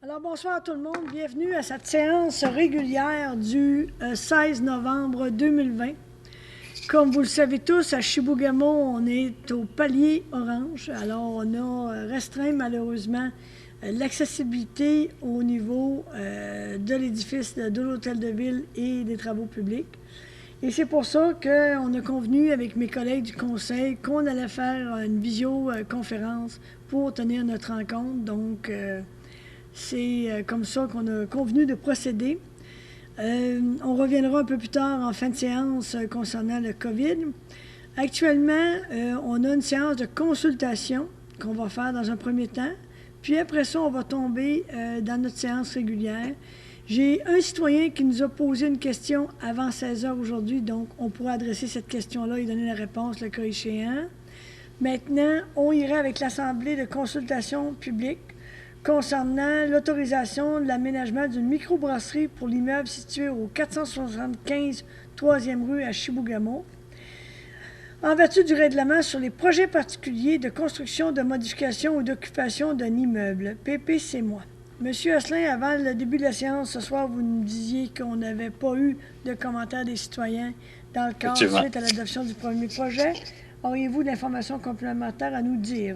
Alors, bonsoir tout le monde. Bienvenue à cette séance régulière du 16 novembre 2020. Comme vous le savez tous, à Chibougamau, on est au palier orange. Alors, on a restreint malheureusement l'accessibilité au niveau de l'édifice de l'Hôtel de Ville et des travaux publics. Et c'est pour ça qu'on a convenu avec mes collègues du conseil qu'on allait faire une visioconférence pour tenir notre rencontre. Donc, c'est comme ça qu'on a convenu de procéder. On reviendra un peu plus tard en fin de séance concernant le COVID. Actuellement, on a une séance de consultation qu'on va faire dans un premier temps. Puis après ça, on va tomber dans notre séance régulière. J'ai un citoyen qui nous a posé une question avant 16 heures aujourd'hui, donc on pourra adresser cette question-là et donner la réponse le cas échéant. Maintenant, on ira avec l'Assemblée de consultation publique concernant l'autorisation de l'aménagement d'une microbrasserie pour l'immeuble situé au 475 3e rue à Chibougamau, en vertu du règlement sur les projets particuliers de construction, de modification ou d'occupation d'un immeuble, PPC-moi. Monsieur Asselin, avant le début de la séance ce soir, vous nous disiez qu'on n'avait pas eu de commentaires des citoyens dans le cadre suite à l'adoption du premier projet. Auriez-vous d'informations complémentaires à nous dire?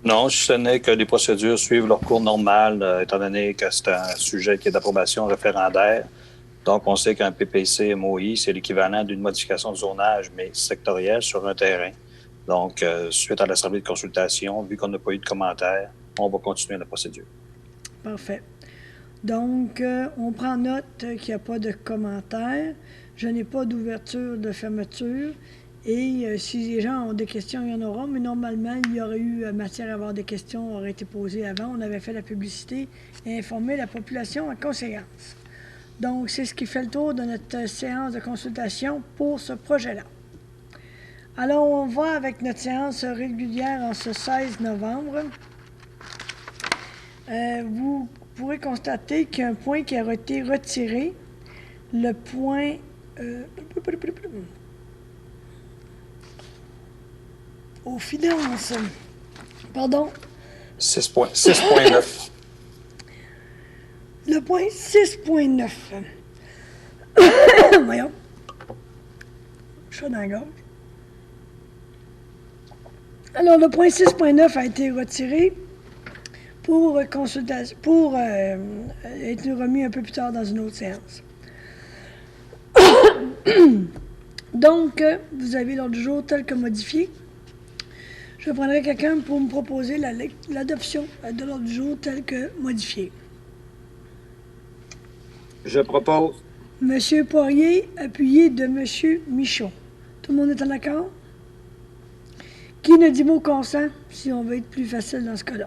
Non, ce n'est que les procédures suivent leur cours normal, étant donné que c'est un sujet qui est d'approbation référendaire. Donc, on sait qu'un PPC-MOI, c'est l'équivalent d'une modification de zonage, mais sectorielle sur un terrain. Donc, suite à l'Assemblée de consultation, vu qu'on n'a pas eu de commentaires, on va continuer la procédure. Parfait. Donc, on prend note qu'il n'y a pas de commentaires. Je n'ai pas d'ouverture, de fermeture. Et si les gens ont des questions, il y en aura, mais normalement, il y aurait eu matière à avoir des questions, auraient été posées avant. On avait fait la publicité et informé la population en conséquence. Donc, c'est ce qui fait le tour de notre séance de consultation pour ce projet-là. Alors, on va avec notre séance régulière en ce 16 novembre. Vous pourrez constater qu'il y a un point qui a été retiré. Le point... aux finances. Pardon? 6.9. Le point 6.9. Voyons. Chat dans la gorge. Alors, le point 6.9 a été retiré pour consultation, pour être remis un peu plus tard dans une autre séance. Donc, vous avez l'ordre du jour tel que modifié. Je prendrai quelqu'un pour me proposer l'adoption de l'ordre du jour tel que modifié. Je propose. Monsieur Poirier, appuyé de Monsieur Michaud. Tout le monde est en accord? Qui ne dit mot consent, si on veut être plus facile dans ce cas-là.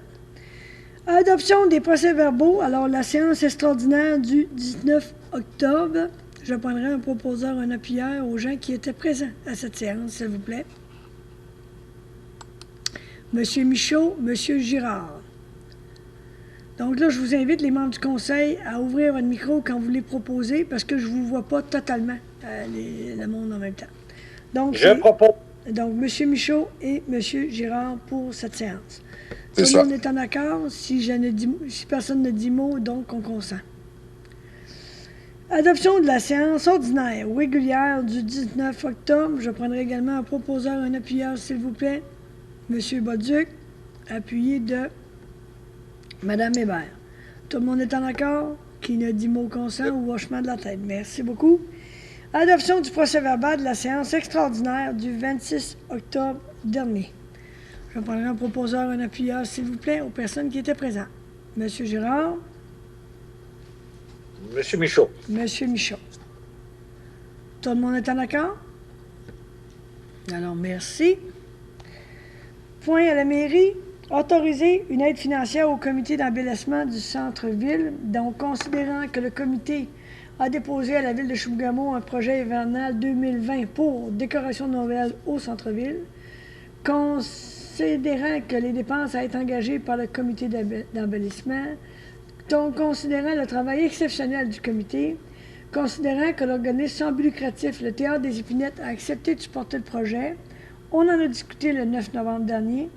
Adoption des procès-verbaux. Alors, la séance extraordinaire du 19 octobre. Je prendrai un proposeur, un appuyeur aux gens qui étaient présents à cette séance, s'il vous plaît. Monsieur Michaud, Monsieur Girard. Donc là, je vous invite, les membres du conseil, à ouvrir votre micro quand vous les proposez, parce que je ne vous vois pas totalement, le monde en même temps. Donc, je propose. Donc, Monsieur Michaud et Monsieur Girard pour cette séance. Tout le monde est en accord. Si personne ne dit mot, donc on consent. Adoption de la séance ordinaire régulière du 19 octobre. Je prendrai également un proposeur, un appuyeur, s'il vous plaît. Monsieur Bolduc, appuyé de Madame Hébert. Tout le monde est en accord? Qui ne dit mot consent ou hochement de la tête? Merci beaucoup. Adoption du procès-verbal de la séance extraordinaire du 26 octobre dernier. Je prendrai un proposeur, un appuyeur, s'il vous plaît, aux personnes qui étaient présentes. Monsieur Girard. Monsieur Michaud. Monsieur Michaud. Tout le monde est en accord? Alors, merci. Point à la mairie. Autoriser une aide financière au comité d'embellissement du centre-ville. Donc, considérant que le comité a déposé à la ville de Chibougamau un projet hivernal 2020 pour décoration de Noël au centre-ville, considérant que les dépenses à être engagées par le comité d'embellissement, donc considérant le travail exceptionnel du comité, considérant que l'organisme sans but lucratif, le Théâtre des Épinettes, a accepté de supporter le projet, on en a discuté le 9 novembre dernier,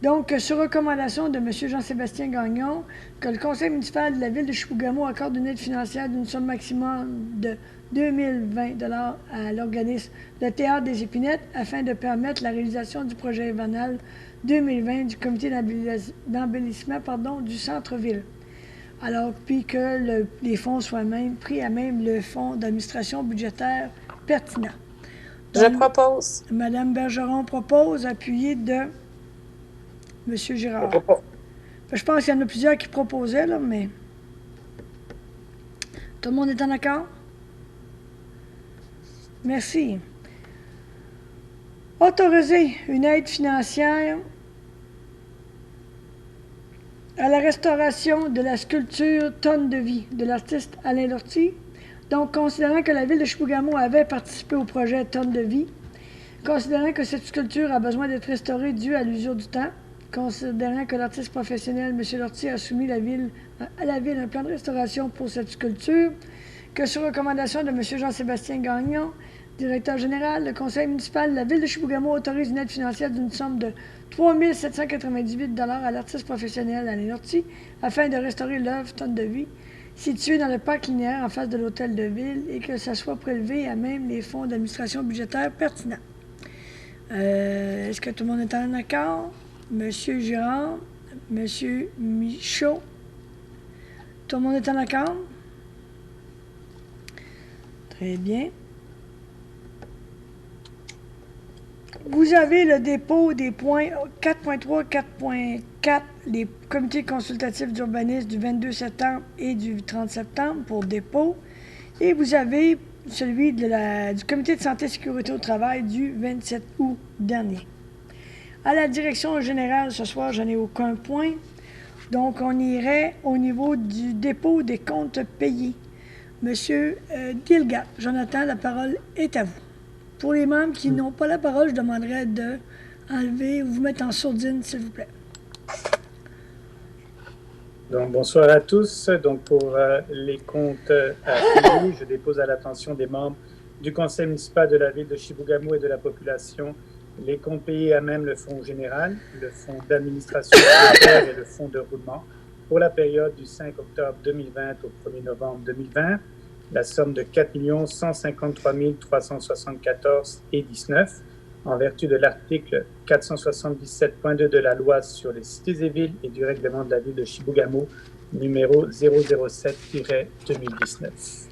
Donc, sur recommandation de M. Jean-Sébastien Gagnon, que le conseil municipal de la ville de Chibougamau accorde une aide financière d'une somme maximum de 2020 à l'organisme Le Théâtre des Épinettes afin de permettre la réalisation du projet hivernal 2020 du comité d'embellissement du centre-ville. Alors, puis que les fonds soient même pris à même le fonds d'administration budgétaire pertinent. Donc, Je propose. Mme Bergeron propose, appuyé de M. Girard. Je pense qu'il y en a plusieurs qui proposaient, là, mais... Tout le monde est en accord? Merci. Autoriser une aide financière à la restauration de la sculpture Tonne de vie de l'artiste Alain Lortie. Donc, considérant que la ville de Chibougamau avait participé au projet Tonne de vie, considérant que cette sculpture a besoin d'être restaurée due à l'usure du temps, considérant que l'artiste professionnel, M. Lortie, a soumis à la ville un plan de restauration pour cette sculpture, que sur recommandation de M. Jean-Sébastien Gagnon, directeur général, le conseil municipal de la ville de Chibougamau autorise une aide financière d'une somme de 3 798 à l'artiste professionnel Alain Lortie afin de restaurer l'œuvre Tonne de vie située dans le parc linéaire en face de l'hôtel de ville et que ça soit prélevé à même les fonds d'administration budgétaire pertinents. Est-ce que tout le monde est en accord? Monsieur Girard, Monsieur Michaud, tout le monde est en accord? Très bien. Vous avez le dépôt des points 4.3, 4.4, les comités consultatifs d'urbanisme du 22 septembre et du 30 septembre pour dépôt. Et vous avez celui du comité de santé et sécurité au travail du 27 août dernier. À la direction générale, ce soir, je n'ai aucun point. Donc, on irait au niveau du dépôt des comptes payés. Monsieur Dilgat, Jonathan, la parole est à vous. Pour les membres qui n'ont pas la parole, je demanderais d'enlever ou vous mettre en sourdine, s'il vous plaît. Donc, bonsoir à tous. Donc, pour les comptes à payer, je dépose à l'attention des membres du conseil municipal de la ville de Chibougamau et de la population les comptes payés à même le fonds général, le fonds d'administration budgétaire et le fonds de roulement pour la période du 5 octobre 2020 au 1er novembre 2020, la somme de 4 153 374 et 19 en vertu de l'article 477.2 de la loi sur les cités et villes et du règlement de la ville de Chibougamau, numéro 007-2019.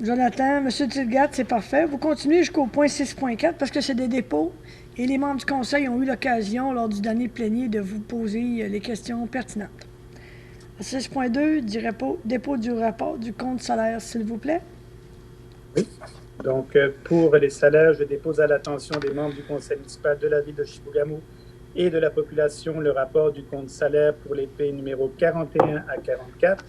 Jonathan, M. Tilgat, c'est parfait. Vous continuez jusqu'au point 6.4 parce que c'est des dépôts et les membres du conseil ont eu l'occasion, lors du dernier plénier, de vous poser les questions pertinentes. 6.2, dépôt du rapport du compte salaire, s'il vous plaît. Oui. Donc, pour les salaires, je dépose à l'attention des membres du conseil municipal de la ville de Chibougamau et de la population le rapport du compte salaire pour les pays numéro 41 à 44,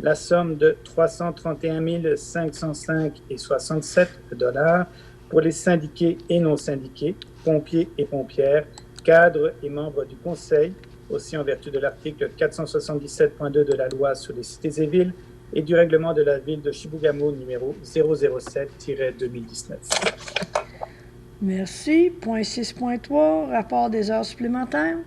la somme de 331 505 et 67 $ pour les syndiqués et non syndiqués, pompiers et pompières, cadres et membres du conseil, aussi en vertu de l'article 477.2 de la loi sur les cités et villes et du règlement de la ville de Chibougamau numéro 007-2019. Merci. Point 6.3, rapport des heures supplémentaires.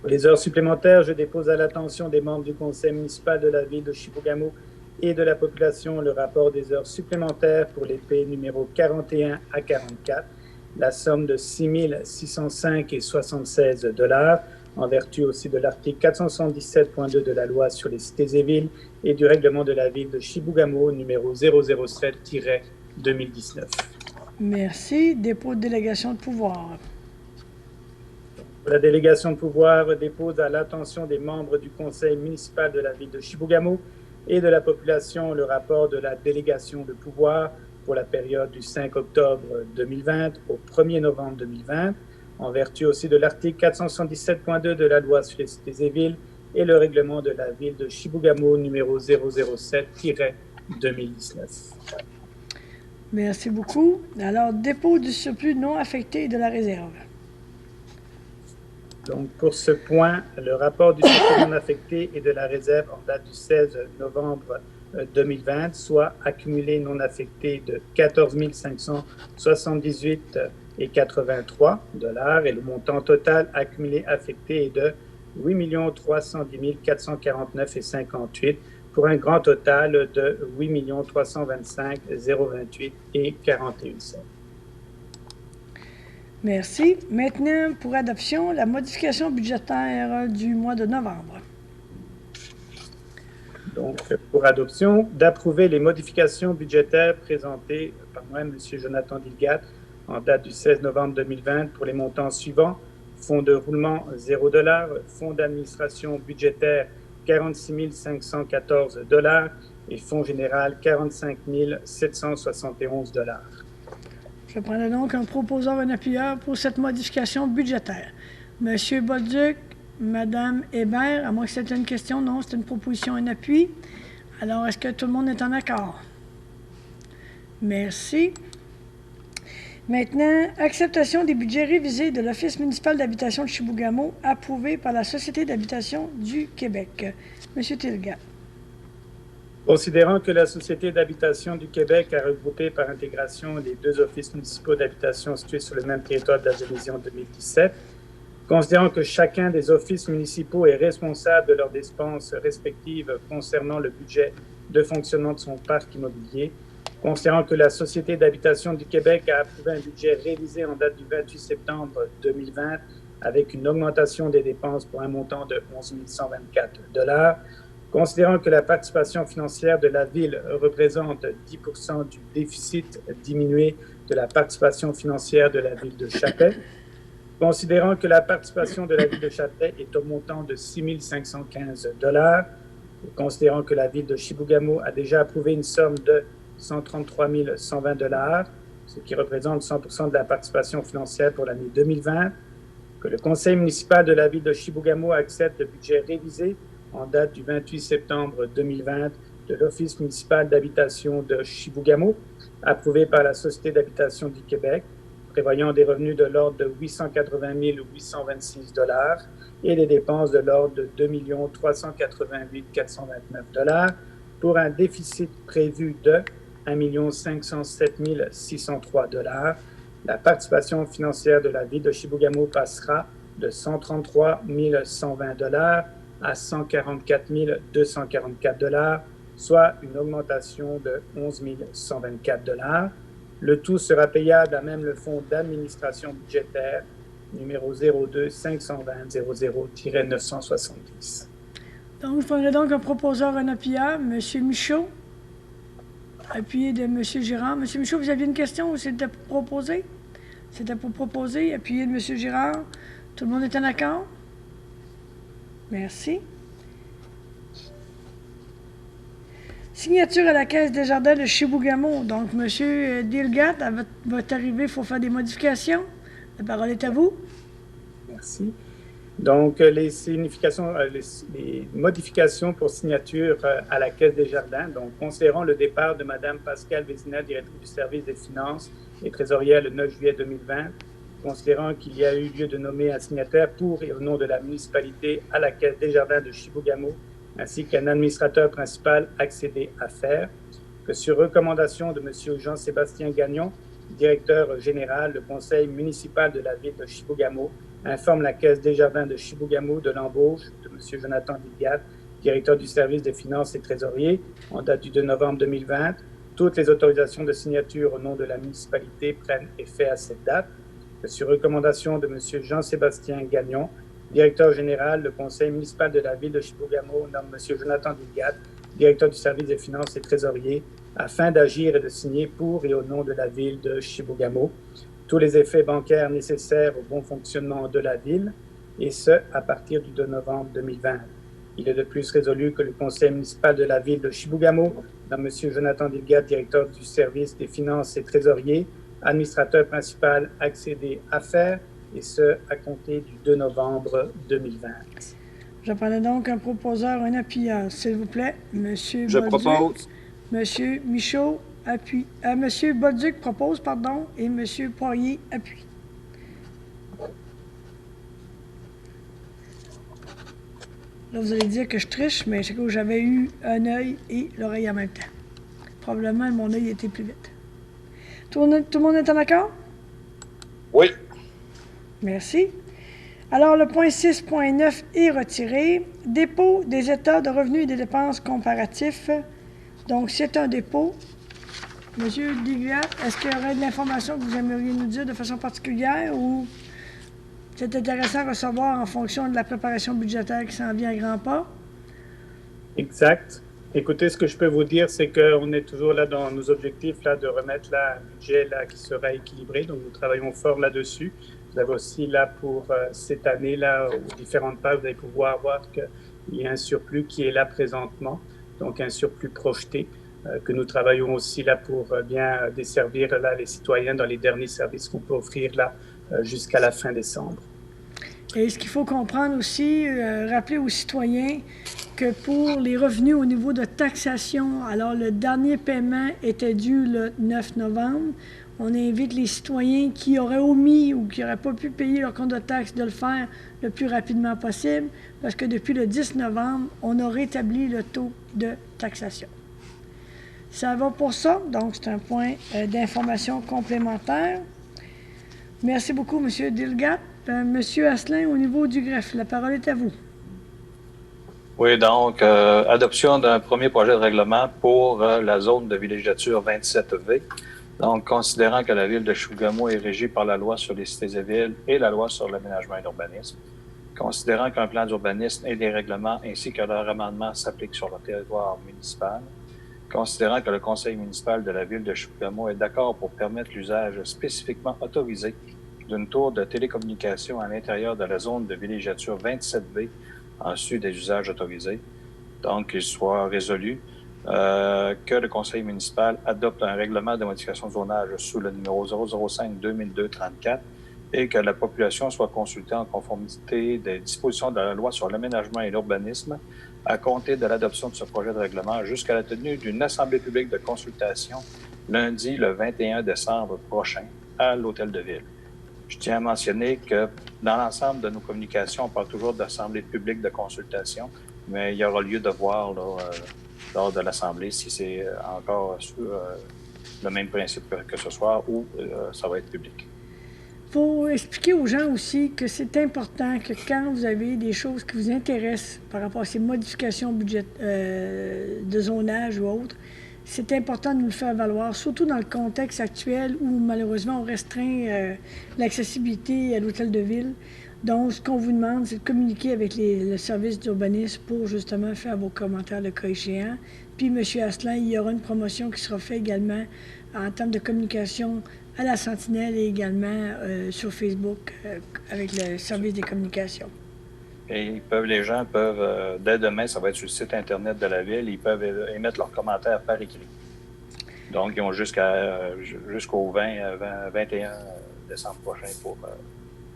Pour les heures supplémentaires, je dépose à l'attention des membres du conseil municipal de la ville de Chibougamau et de la population le rapport des heures supplémentaires pour les pays numéro 41 à 44, la somme de 6 605 et 76 $ en vertu aussi de l'article 477.2 de la loi sur les cités et villes et du règlement de la ville de Chibougamau numéro 007-2019. Merci. Dépôt de délégation de pouvoir. La délégation de pouvoir dépose à l'attention des membres du conseil municipal de la ville de Chibougamau et de la population le rapport de la délégation de pouvoir pour la période du 5 octobre 2020 au 1er novembre 2020, en vertu aussi de l'article 477.2 de la loi sur les cités et villes et le règlement de la ville de Chibougamau numéro 007-2019. Merci beaucoup. Alors, dépôt du surplus non affecté de la réserve. Donc, pour ce point, le rapport du surplus non affecté et de la réserve en date du 16 novembre 2020, soit accumulé non affecté de 14 578,83 $ et le montant total accumulé affecté est de 8 310 449,58 pour un grand total de 8 325 028,41 $. Merci. Maintenant, pour adoption, la modification budgétaire du mois de novembre. Donc, pour adoption, d'approuver les modifications budgétaires présentées par moi, M. Jonathan Dilgat, en date du 16 novembre 2020 pour les montants suivants. Fonds de roulement, 0 $. Fonds d'administration budgétaire, 46 514 $ et fonds général, 45 771 $. Je prendrai donc un proposeur, un appuyeur pour cette modification budgétaire. Monsieur Bolduc, Madame Hébert, à moins que c'était une question, non, c'est une proposition, un appui. Alors, est-ce que tout le monde est en accord? Merci. Maintenant, acceptation des budgets révisés de l'Office municipal d'habitation de Chibougamau, approuvé par la Société d'habitation du Québec. Monsieur Tilgat. Considérant que la Société d'habitation du Québec a regroupé par intégration les deux offices municipaux d'habitation situés sur le même territoire de la division 2017, considérant que chacun des offices municipaux est responsable de leurs dépenses respectives concernant le budget de fonctionnement de son parc immobilier, considérant que la Société d'habitation du Québec a approuvé un budget révisé en date du 28 septembre 2020 avec une augmentation des dépenses pour un montant de 11 124 $, considérant que la participation financière de la Ville représente 10 % du déficit diminué de la participation financière de la Ville de Chapais, considérant que la participation de la Ville de Chapais est au montant de 6 515 $, et considérant que la Ville de Chibougamau a déjà approuvé une somme de 133 120 $, ce qui représente 100 % de la participation financière pour l'année 2020, que le Conseil municipal de la Ville de Chibougamau accepte le budget révisé en date du 28 septembre 2020 de l'Office municipal d'habitation de Chibougamau, approuvé par la Société d'habitation du Québec, prévoyant des revenus de l'ordre de 880 826 $ et des dépenses de l'ordre de 2 388 429 $ pour un déficit prévu de 1 507 603 $. La participation financière de la Ville de Chibougamau passera de 133 120 $ à 144 244 $, soit une augmentation de 11 124 $. Le tout sera payable à même le fonds d'administration budgétaire numéro 02 520 00-970. Donc, je prendrai donc un proposeur, un appuyeur, M. Michaud, appuyé de M. Girard. M. Michaud, vous aviez une question ou c'était pour proposer? C'était pour proposer, appuyé de M. Girard. Tout le monde est en accord? Merci. Signature à la Caisse des Jardins de Chibougamau. Donc, M. Dilgat, à votre arrivée, il faut faire des modifications. La parole est à vous. Merci. Donc, les modifications pour signature à la Caisse des Jardins. Donc, considérant le départ de Mme Pascale Vézina, directrice du service des finances et trésorière le 9 juillet 2020, considérant qu'il y a eu lieu de nommer un signataire pour et au nom de la municipalité à la Caisse des Jardins de Chibougamau, ainsi qu'un administrateur principal accédé à faire, que sur recommandation de M. Jean-Sébastien Gagnon, directeur général, le conseil municipal de la ville de Chibougamau informe la Caisse des Jardins de Chibougamau de l'embauche de M. Jonathan Dilgat, directeur du service des finances et trésorier, en date du 2 novembre 2020. Toutes les autorisations de signature au nom de la municipalité prennent effet à cette date. Sur recommandation de M. Jean-Sébastien Gagnon, directeur général, le conseil municipal de la ville de Chibougamau nomme M. Jonathan Dilgat, directeur du service des finances et trésorier, afin d'agir et de signer pour et au nom de la ville de Chibougamau tous les effets bancaires nécessaires au bon fonctionnement de la ville, et ce, à partir du 2 novembre 2020. Il est de plus résolu que le conseil municipal de la ville de Chibougamau nomme M. Jonathan Dilgat, directeur du service des finances et trésorier, administrateur principal accédé à faire, et ce, à compter du 2 novembre 2020. Je prendrai donc un proposeur, un appuyeur, s'il vous plaît. Monsieur Je Bolduc, propose. Monsieur Michaud, appuie. Monsieur Bolduc propose, pardon, et Monsieur Poirier appuie. Là, vous allez dire que je triche, mais c'est que j'avais eu un œil et l'oreille en même temps. Probablement, mon œil était plus vite. Tout le monde est en accord? Oui. Merci. Alors, le point 6.9 est retiré. Dépôt des états de revenus et des dépenses comparatifs. Donc, c'est un dépôt. Monsieur Diglia, est-ce qu'il y aurait de l'information que vous aimeriez nous dire de façon particulière ou c'est intéressant à recevoir en fonction de la préparation budgétaire qui s'en vient à grands pas? Exact. Écoutez, ce que je peux vous dire, c'est qu'on est toujours là dans nos objectifs là, de remettre là, un budget là, qui sera équilibré. Donc, nous travaillons fort là-dessus. Vous avez aussi là pour cette année, là, aux différentes pages, vous allez pouvoir voir qu'il y a un surplus qui est là présentement, donc un surplus projeté, que nous travaillons aussi là pour bien desservir là, les citoyens dans les derniers services qu'on peut offrir là jusqu'à la fin décembre. Et ce qu'il faut comprendre aussi, rappeler aux citoyens que pour les revenus au niveau de taxation, alors le dernier paiement était dû le 9 novembre. On invite les citoyens qui auraient omis ou qui n'auraient pas pu payer leur compte de taxe de le faire le plus rapidement possible, parce que depuis le 10 novembre, on a rétabli le taux de taxation. Ça va pour ça, donc c'est un point d'information complémentaire. Merci beaucoup, M. Dilgat. Monsieur Asselin, au niveau du greffe, la parole est à vous. Oui, donc, adoption d'un premier projet de règlement pour la zone de villégiature 27V. Donc, considérant que la ville de Chibougamau est régie par la loi sur les cités et villes et la loi sur l'aménagement et l'urbanisme, considérant qu'un plan d'urbanisme et des règlements ainsi que leur amendement s'appliquent sur le territoire municipal, considérant que le conseil municipal de la ville de Chibougamau est d'accord pour permettre l'usage spécifiquement autorisé d'une tour de télécommunication à l'intérieur de la zone de villégiature 27B en sus des usages autorisés. Donc, qu'il soit résolu que le conseil municipal adopte un règlement de modification de zonage sous le numéro 005-2002-34 et que la population soit consultée en conformité des dispositions de la loi sur l'aménagement et l'urbanisme à compter de l'adoption de ce projet de règlement jusqu'à la tenue d'une assemblée publique de consultation lundi le 21 décembre prochain à l'Hôtel de Ville. Je tiens à mentionner que dans l'ensemble de nos communications, on parle toujours d'assemblée publique de consultation, mais il y aura lieu de voir lors de l'assemblée si c'est encore sur le même principe que ce soir ou ça va être public. Il faut expliquer aux gens aussi que c'est important que quand vous avez des choses qui vous intéressent par rapport à ces modifications de zonage ou autres, c'est important de nous le faire valoir, surtout dans le contexte actuel où malheureusement on restreint l'accessibilité à l'hôtel de ville. Donc, ce qu'on vous demande, c'est de communiquer avec le service d'urbanisme pour justement faire vos commentaires le cas échéant. Puis, M. Asselin, il y aura une promotion qui sera faite également en termes de communication à la Sentinelle et également sur Facebook avec le service des communications. Et les gens peuvent, dès demain, ça va être sur le site Internet de la Ville, ils peuvent émettre leurs commentaires par écrit. Donc, ils ont jusqu'au 21 décembre prochain pour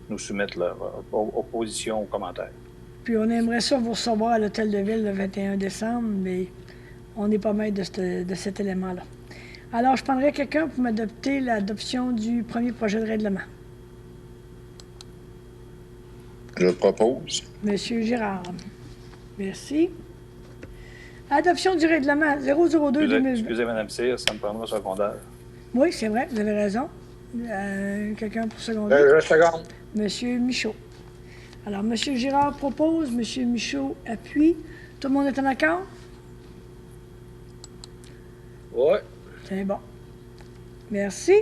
nous soumettre leur opposition aux commentaires. Puis, on aimerait ça vous recevoir à l'Hôtel de Ville le 21 décembre, mais on n'est pas maître de cet élément-là. Alors, je prendrais quelqu'un pour m'adopter l'adoption du premier projet de règlement. Je propose. Monsieur Girard. Merci. Adoption du règlement 002-2020. Excusez, Mme Cyr, ça me prendra secondaire. Oui, c'est vrai, vous avez raison. Quelqu'un pour secondaire. Je seconde. Monsieur Michaud. Alors, Monsieur Girard propose, Monsieur Michaud appuie. Tout le monde est en accord? Oui. C'est bon. Merci.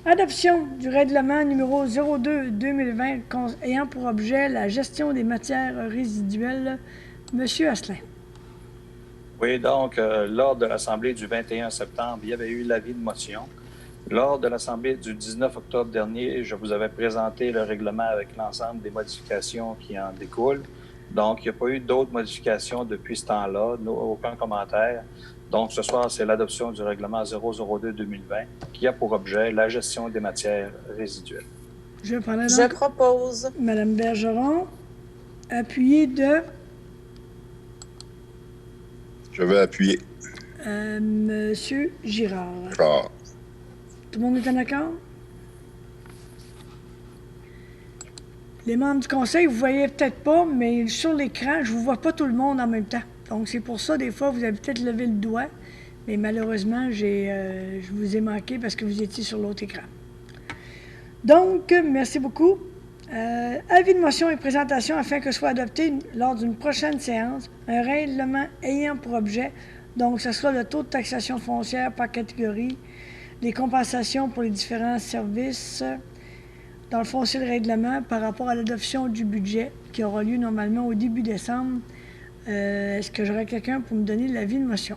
Adoption du règlement numéro 02-2020 ayant pour objet la gestion des matières résiduelles. Monsieur Asselin. Oui, donc, lors de l'Assemblée du 21 septembre, il y avait eu l'avis de motion. Lors de l'Assemblée du 19 octobre dernier, je vous avais présenté le règlement avec l'ensemble des modifications qui en découlent. Donc, il n'y a pas eu d'autres modifications depuis ce temps-là, aucun commentaire. Donc, ce soir, c'est l'adoption du règlement 002-2020 qui a pour objet la gestion des matières résiduelles. Je propose. Madame Bergeron, appuyé de... Je vais appuyer. Monsieur Girard. Ah. Tout le monde est en accord? Les membres du conseil, vous ne voyez peut-être pas, mais sur l'écran, je ne vous vois pas tout le monde en même temps. Donc, c'est pour ça, des fois, vous avez peut-être levé le doigt, mais malheureusement, je vous ai manqué parce que vous étiez sur l'autre écran. Donc, merci beaucoup. Avis de motion et présentation afin que soit adopté lors d'une prochaine séance un règlement ayant pour objet, donc ce sera le taux de taxation foncière par catégorie, les compensations pour les différents services. Dans le fond, c'est le règlement par rapport à l'adoption du budget qui aura lieu normalement au début décembre. Est-ce que j'aurais quelqu'un pour me donner l'avis de motion?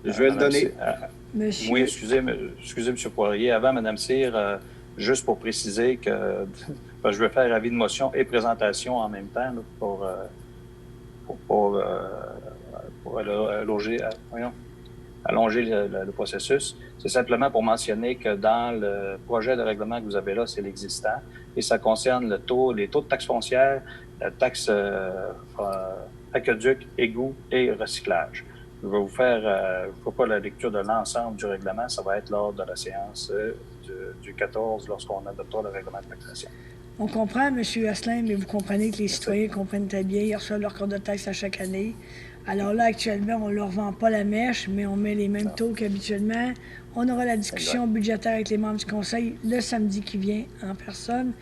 Je vais le donner. Monsieur... Oui, excusez, M. Poirier. Avant, Mme Cyr, juste pour préciser que je vais faire avis de motion et présentation en même temps là, pour allonger le processus. C'est simplement pour mentionner que dans le projet de règlement que vous avez là, c'est l'existant et ça concerne les taux de taxes foncières, la taxe aqueduc, égout et recyclage. Je vais vous faire, je ne ferai pas la lecture de l'ensemble du règlement, ça va être lors de la séance du 14 lorsqu'on adoptera le règlement de taxation. On comprend, M. Asselin, mais vous comprenez que les citoyens comprennent très bien, ils reçoivent leur compte de taxe à chaque année. Alors là, actuellement, on ne leur vend pas la mèche, mais on met les mêmes taux qu'habituellement. On aura la discussion budgétaire avec les membres du conseil le samedi qui vient en personne.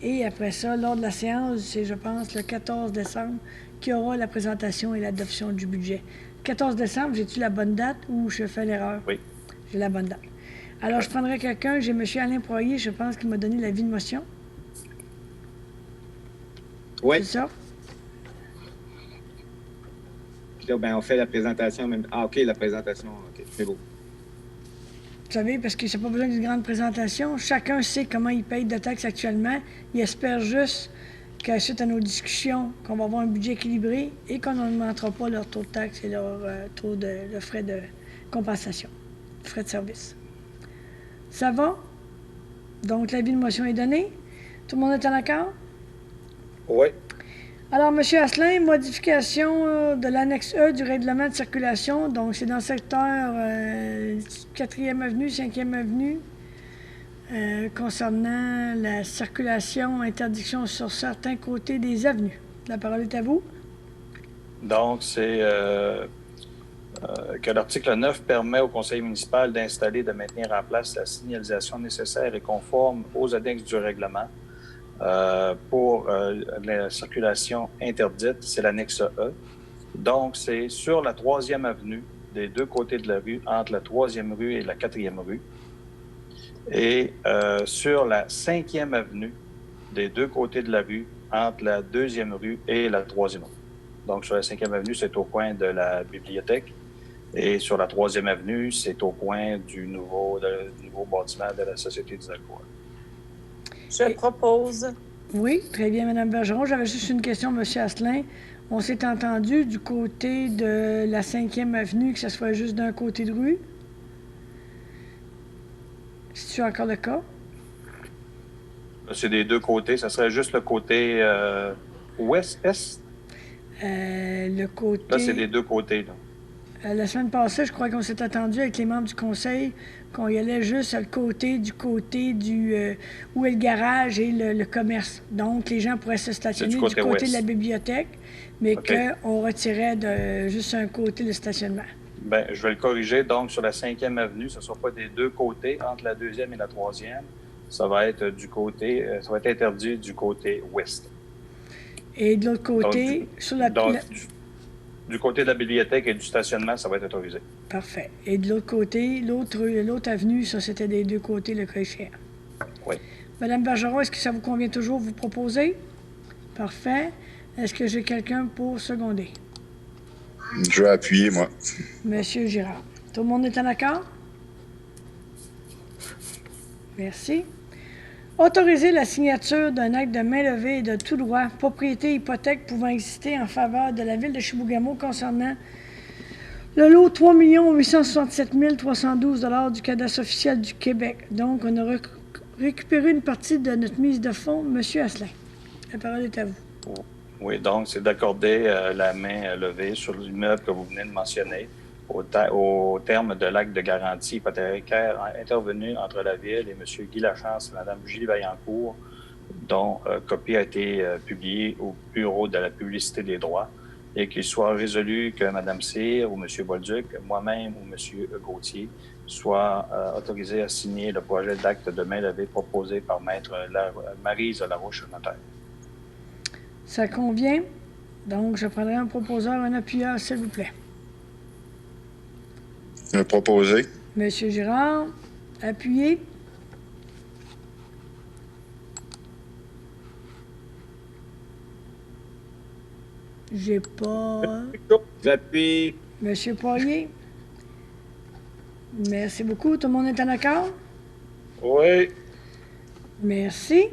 Et après ça, lors de la séance, c'est, je pense, le 14 décembre, qu'il y aura la présentation et l'adoption du budget. 14 décembre, j'ai-tu la bonne date ou je fais l'erreur? Oui. J'ai la bonne date. Alors, je prendrai quelqu'un. J'ai M. Alain Poirier, je pense, qui m'a donné l'avis de motion. Oui. C'est ça? Là, ben, on fait la présentation même. Ah, OK, la présentation. OK, c'est beau. Vous savez, parce que c'est pas besoin d'une grande présentation. Chacun sait comment il paye de taxes actuellement. Il espère juste qu'à suite à nos discussions, qu'on va avoir un budget équilibré et qu'on n'augmentera pas leur taux de taxes et leur taux de frais de compensation, frais de service. Ça va? Donc, l'avis de motion est donné. Tout le monde est en accord? Oui. Alors, M. Asselin, modification de l'annexe E du règlement de circulation. Donc, c'est dans le secteur 4e avenue, 5e avenue, concernant la circulation, interdiction sur certains côtés des avenues. La parole est à vous. Donc, c'est que l'article 9 permet au conseil municipal d'installer et de maintenir en place la signalisation nécessaire et conforme aux annexes du règlement. Pour la circulation interdite, c'est l'annexe E. Donc, c'est sur la 3e avenue, des deux côtés de la rue, entre la 3e rue et la 4e rue. Et sur la 5e avenue, des deux côtés de la rue, entre la 2e rue et la 3e rue. Donc, sur la 5e avenue, c'est au coin de la bibliothèque. Et sur la 3e avenue, c'est au coin du nouveau bâtiment de la Société des alcools. Je propose. Oui, très bien, Mme Bergeron. J'avais juste une question, M. Asselin. On s'est entendu du côté de la 5e avenue que ce soit juste d'un côté de rue? C'est-tu encore le cas? C'est des deux côtés. Ça serait juste le côté ouest-est? Le côté... Là, c'est des deux côtés, là. La semaine passée, je crois qu'on s'est attendu avec les membres du conseil qu'on y allait juste à du côté où est le garage et le commerce. Donc, les gens pourraient se stationner du côté de la bibliothèque, mais qu'on retirait juste un côté de stationnement. Bien, je vais le corriger. Donc, sur la 5e avenue, ce ne sera pas des deux côtés, entre la 2e et la 3e. Ça va être ça va être interdit du côté ouest. Et de l'autre côté, du côté de la bibliothèque et du stationnement, ça va être autorisé. Parfait. Et de l'autre côté, l'autre avenue, ça, c'était des deux côtés, le cas échéant. Oui. Madame Bergeron, est-ce que ça vous convient toujours, vous proposer? Parfait. Est-ce que j'ai quelqu'un pour seconder? Je vais appuyer, moi. Monsieur Girard. Tout le monde est en accord? Merci. Autoriser la signature d'un acte de main levée et de tout droit, propriété hypothèque pouvant exister en faveur de la ville de Chibougamau concernant le lot 3 867 312 $ du cadastre officiel du Québec. Donc, on a récupéré une partie de notre mise de fonds. Monsieur Asselin, la parole est à vous. Oui, donc, c'est d'accorder la main levée sur l'immeuble que vous venez de mentionner au terme de l'acte de garantie hypothécaire intervenu entre la Ville et M. Guy Lachance et Mme Julie Vaillancourt dont copie a été publiée au Bureau de la publicité des droits, et qu'il soit résolu que Mme Cyr ou M. Bolduc, moi-même ou M. Gauthier, soient autorisés à signer le projet d'acte de main-levée proposé par Maître Maryse Larouche, notaire. Ça convient. Donc, je prendrai un proposeur, un appuyeur, s'il vous plaît. Un proposé. Monsieur Girard, appuyez. J'ai pas... J'appuie. Monsieur Poirier. Merci beaucoup. Tout le monde est en accord? Oui. Merci.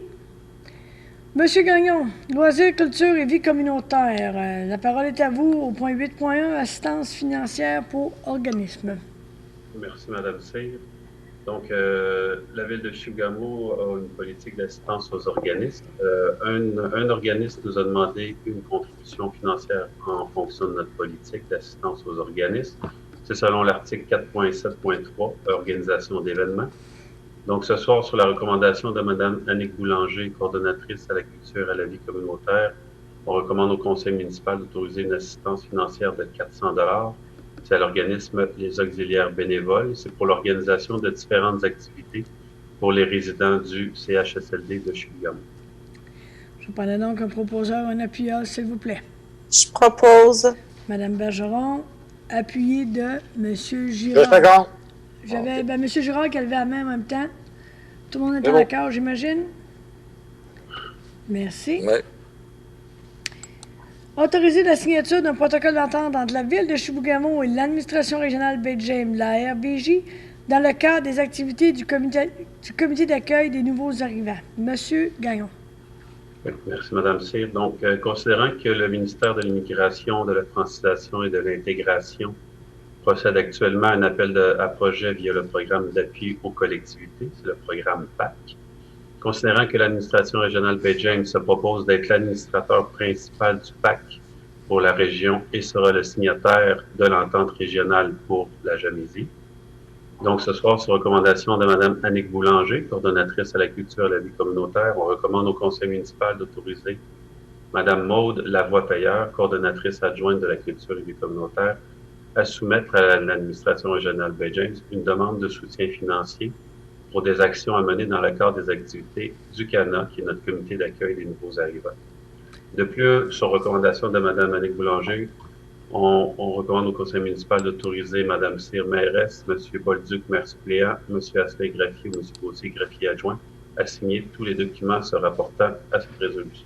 Monsieur Gagnon, loisirs, culture et vie communautaire. La parole est à vous au point 8.1, assistance financière pour organismes. Merci, Mme Cyr. Donc, la Ville de Chibougamau a une politique d'assistance aux organismes. Un organisme nous a demandé une contribution financière en fonction de notre politique d'assistance aux organismes. C'est selon l'article 4.7.3, organisation d'événements. Donc, ce soir, sur la recommandation de Mme Annick Boulanger, coordonnatrice à la culture et à la vie communautaire, on recommande au conseil municipal d'autoriser une assistance financière de 400 $. C'est à l'organisme Les Auxiliaires bénévoles. C'est pour l'organisation de différentes activités pour les résidents du CHSLD de Chibougamau. Je prendrai donc un proposeur, un appuyeur, s'il vous plaît. Je propose. Madame Bergeron, appuyé de Monsieur 2 Girard. secondes. J'avais, M. Girard qui a levé la main en même temps. Tout le monde est C'est en bon. accord, j'imagine? Merci. Oui. Autoriser la signature d'un protocole d'entente entre la Ville de Chibougamau et l'administration régionale Baie-James, la RBJ, dans le cadre des activités du comité d'accueil des nouveaux arrivants. Monsieur Gagnon. Oui, merci, Mme Cyr. Donc, considérant que le ministère de l'Immigration, de la Francisation et de l'Intégration procède actuellement à un appel à projet via le programme d'appui aux collectivités, c'est le programme PAC. Considérant que l'administration régionale Baie-James se propose d'être l'administrateur principal du PAC pour la région et sera le signataire de l'entente régionale pour la Jamaisie. Donc, ce soir, sur recommandation de Mme Annick Boulanger, coordonnatrice à la culture et à la vie communautaire, on recommande au conseil municipal d'autoriser Mme Maude Lavoie-Payeur, coordonnatrice adjointe de la culture et vie communautaire, à soumettre à l'administration régionale Baie-James une demande de soutien financier pour des actions à mener dans le cadre des activités du CANA, qui est notre comité d'accueil des nouveaux arrivants. De plus, sur recommandation de Mme Annick Boulanger, on recommande au conseil municipal d'autoriser Mme Cyr, mairesse, M. Bolduc, maire suppléant, M. Asselin, greffier ou M. Gauthier, greffier adjoint, à signer tous les documents se rapportant à cette résolution.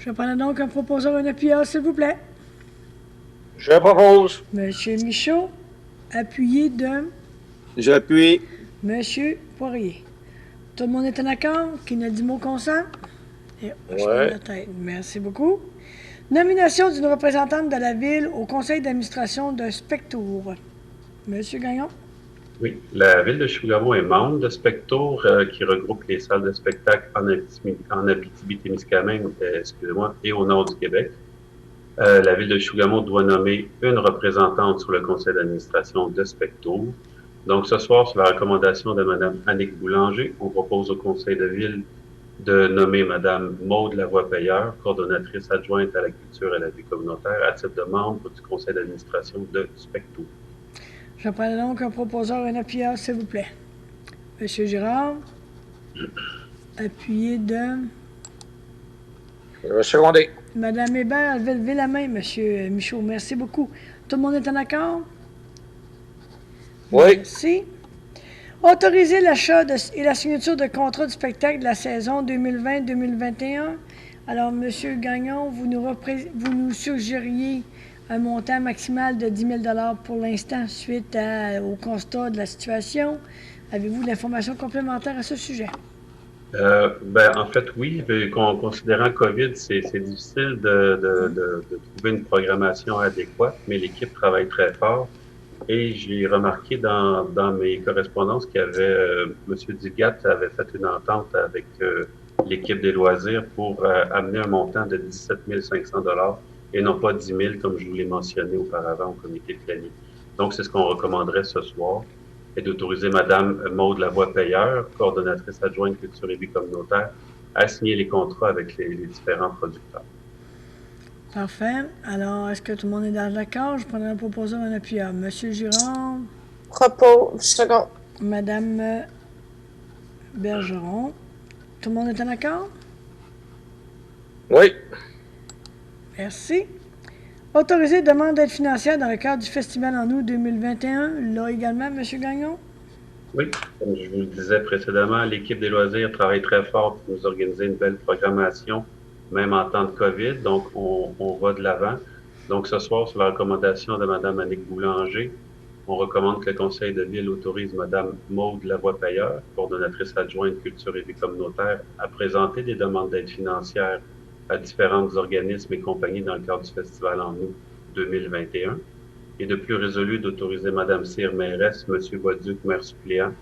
Je prends donc un proposeur, un appuyeur, s'il vous plaît. Je propose. Monsieur Michaud, appuyé de J'appuie. Monsieur Poirier. Tout le monde est en accord? Qui ne dit mot consent? Et hoche Ouais. la tête. Merci beaucoup. Nomination d'une représentante de la Ville au conseil d'administration de Spectour. Monsieur Gagnon? Oui, la Ville de Chibougamau est membre de Spectour, qui regroupe les salles de spectacle en Abitibi-Témiscamingue, excusez-moi, et au nord du Québec. La Ville de Chibougamau doit nommer une représentante sur le conseil d'administration de Spectour. Donc, ce soir, sur la recommandation de Mme Annick Boulanger, on propose au conseil de ville de nommer Mme Maude Lavoie-Payeur, coordonnatrice adjointe à la culture et à la vie communautaire, à titre de membre du conseil d'administration de Spectour. Je prends donc un proposeur, un appuyeur, s'il vous plaît. Monsieur Girard, appuyé de Je vais seconder. Madame Hébert, elle veut lever la main, Monsieur Michaud. Merci beaucoup. Tout le monde est en accord? Oui. Merci. Autoriser l'achat et la signature de contrat de spectacle de la saison 2020-2021. Alors, Monsieur Gagnon, vous nous suggériez un montant maximal de 10 000 $ pour l'instant suite au constat de la situation. Avez-vous de l'information complémentaire à ce sujet? En fait, oui. Considérant COVID, c'est difficile de trouver une programmation adéquate, mais l'équipe travaille très fort. Et j'ai remarqué dans mes correspondances qu'il y avait M. Dugat avait fait une entente avec l'équipe des loisirs pour amener un montant de 17 500 $ et non pas 10 000 comme je vous l'ai mentionné auparavant au comité de planning. Donc, c'est ce qu'on recommanderait ce soir. et d'autoriser Mme Maude Lavoie-Payeur, coordonnatrice adjointe culture et vie communautaire, à signer les contrats avec les différents producteurs. Parfait. Alors, est-ce que tout le monde est d'accord? Je prendrai un proposeur en appuyant. Monsieur Girard, Propose. Second. Madame Bergeron. Tout le monde est en accord? Oui. Merci. Autoriser demande d'aide financière dans le cadre du Festival en août 2021. Là également, M. Gagnon. Oui, comme je vous le disais précédemment, l'équipe des loisirs travaille très fort pour nous organiser une belle programmation, même en temps de COVID. Donc, on va de l'avant. Donc, ce soir, sur la recommandation de Mme Annick Boulanger, on recommande que le Conseil de ville autorise Mme Maude Lavoie-Payeur, coordonnatrice adjointe culture et vie communautaire, à présenter des demandes d'aide financière à différents organismes et compagnies dans le cadre du festival en août 2021. Et de plus résolu d'autoriser Mme Cyr, mairesse, M. Bolduc, maire suppléant,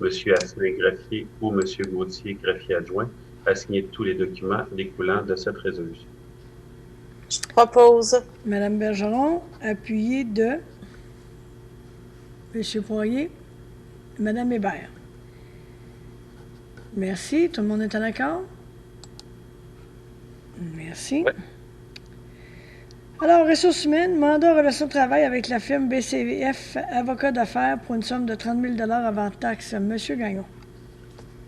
M. Asselin, greffier ou M. Gauthier, greffier adjoint, à signer tous les documents découlant de cette résolution. Je propose. Madame Bergeron, appuyée de M. Poirier, Madame Hébert. Merci. Tout le monde est en accord? Merci. Ouais. Alors, ressources humaines, mandat relation de travail avec la firme BCF Avocat d'affaires pour une somme de 30 000 avant taxe. Monsieur Gagnon.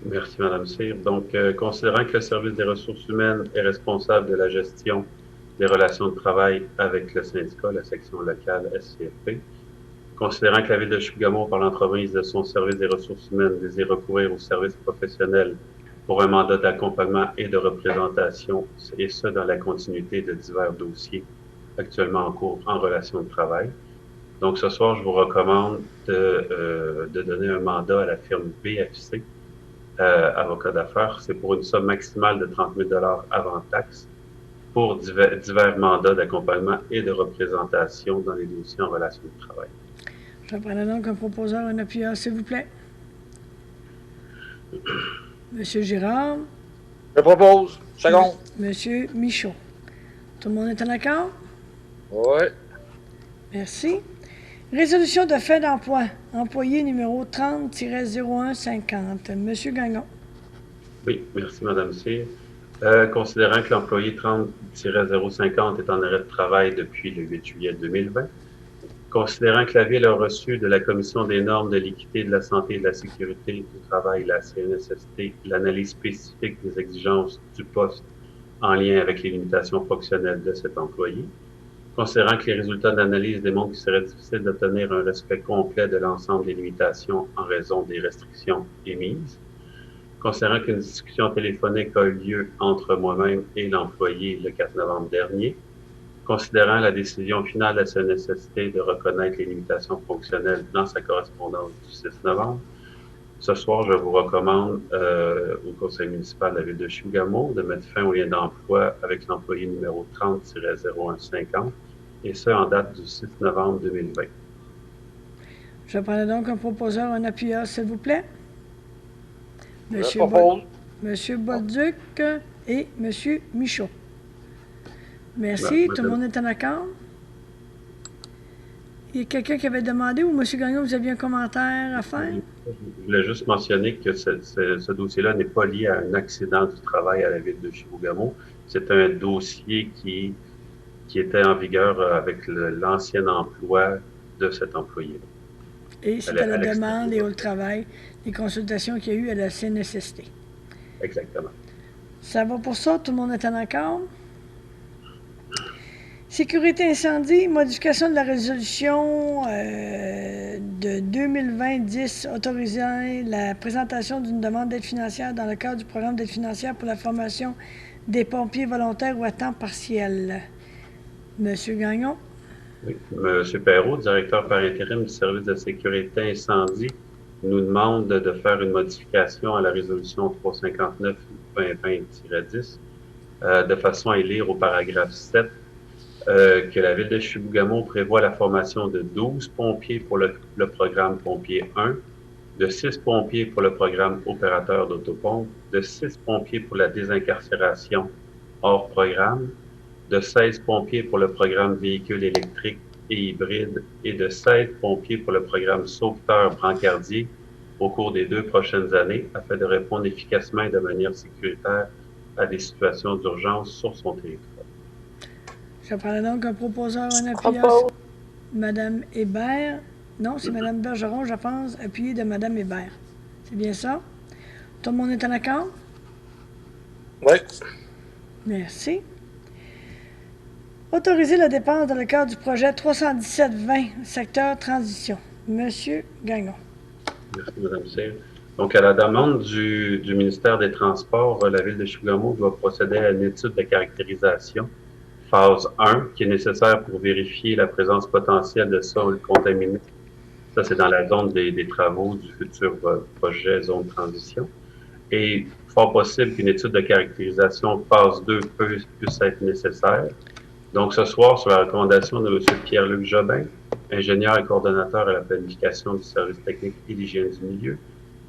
Merci, Mme Cyr. Donc, considérant que le service des ressources humaines est responsable de la gestion des relations de travail avec le syndicat, la section locale SCFP, considérant que la Ville de Chibougamau, par l'entremise de son service des ressources humaines, désire recourir au service professionnel pour un mandat d'accompagnement et de représentation, et ce, dans la continuité de divers dossiers actuellement en cours en relation de travail. Donc, ce soir, je vous recommande de donner un mandat à la firme BFC, avocat d'affaires. C'est pour une somme maximale de 30 000 avant taxe pour divers mandats d'accompagnement et de représentation dans les dossiers en relation de travail. Je prends donc un proposeur, un appuyeur, s'il vous plaît. Monsieur Girard. Je propose. Second. Monsieur Michaud. Tout le monde est en accord? Oui. Merci. Résolution de fait d'emploi. Employé numéro 30-0150. Monsieur Gagnon. Oui, merci, Mme Cyr. Considérant que l'employé 30-050 est en arrêt de travail depuis le 8 juillet 2020, considérant que la Ville a reçu de la Commission des normes de l'équité, de la santé et de la sécurité du travail, la CNSST, l'analyse spécifique des exigences du poste en lien avec les limitations fonctionnelles de cet employé, considérant que les résultats d'analyse démontrent qu'il serait difficile d'obtenir un respect complet de l'ensemble des limitations en raison des restrictions émises, considérant qu'une discussion téléphonique a eu lieu entre moi-même et l'employé le 4 novembre dernier, considérant la décision finale de la CNSST de reconnaître les limitations fonctionnelles dans sa correspondance du 6 novembre, ce soir, je vous recommande au Conseil municipal de la Ville de Chibougamau de mettre fin au lien d'emploi avec l'employé numéro 30-0150, et ce, en date du 6 novembre 2020. Je prends donc un proposeur, un appuyeur, s'il vous plaît. Je propose. Monsieur Bolduc et Monsieur Michaud. Merci. Tout le monde est en accord? Il y a quelqu'un qui avait demandé, ou M. Gagnon, vous aviez un commentaire à faire? Je voulais juste mentionner que ce dossier-là n'est pas lié à un accident du travail à la Ville de Chibougamau. C'est un dossier qui était en vigueur avec l'ancien emploi de cet employé. Et c'est à la demande et au travail, les consultations qu'il y a eu à la CNSST. Exactement. Ça va pour ça? Tout le monde est en accord? Sécurité incendie, modification de la résolution de 2020-10 autorisant la présentation d'une demande d'aide financière dans le cadre du programme d'aide financière pour la formation des pompiers volontaires ou à temps partiel. Monsieur Gagnon. Oui. Monsieur Perrault, directeur par intérim du service de sécurité incendie, nous demande de faire une modification à la résolution 359-2020-10 de façon à élire au paragraphe 7 que la Ville de Chibougamau prévoit la formation de 12 pompiers pour le programme Pompier 1, de 6 pompiers pour le programme Opérateur d'autopompe, de 6 pompiers pour la désincarcération hors programme, de 16 pompiers pour le programme Véhicules électriques et hybride et de 16 pompiers pour le programme Sauveteur Brancardier au cours des 2 prochaines années afin de répondre efficacement et de manière sécuritaire à des situations d'urgence sur son territoire. Je prends donc un proposeur, un appuyeur. Propose. Madame Hébert. Non, c'est Madame Bergeron, je pense, appuyé de Madame Hébert. C'est bien ça? Tout le monde est en accord? Oui. Merci. Autoriser la dépense dans le cadre du projet 317-20, secteur transition. Monsieur Gagnon. Merci, Mme Cyr. Donc, à la demande du ministère des Transports, la Ville de Chibougamau doit procéder à une étude de caractérisation, phase 1, qui est nécessaire pour vérifier la présence potentielle de sols contaminés. Ça, c'est dans la zone des travaux du futur projet zone de transition. Et fort possible qu'une étude de caractérisation phase 2 puisse être nécessaire. Donc, ce soir, sur la recommandation de M. Pierre-Luc Jobin, ingénieur et coordonnateur à la planification du service technique et d'hygiène du milieu,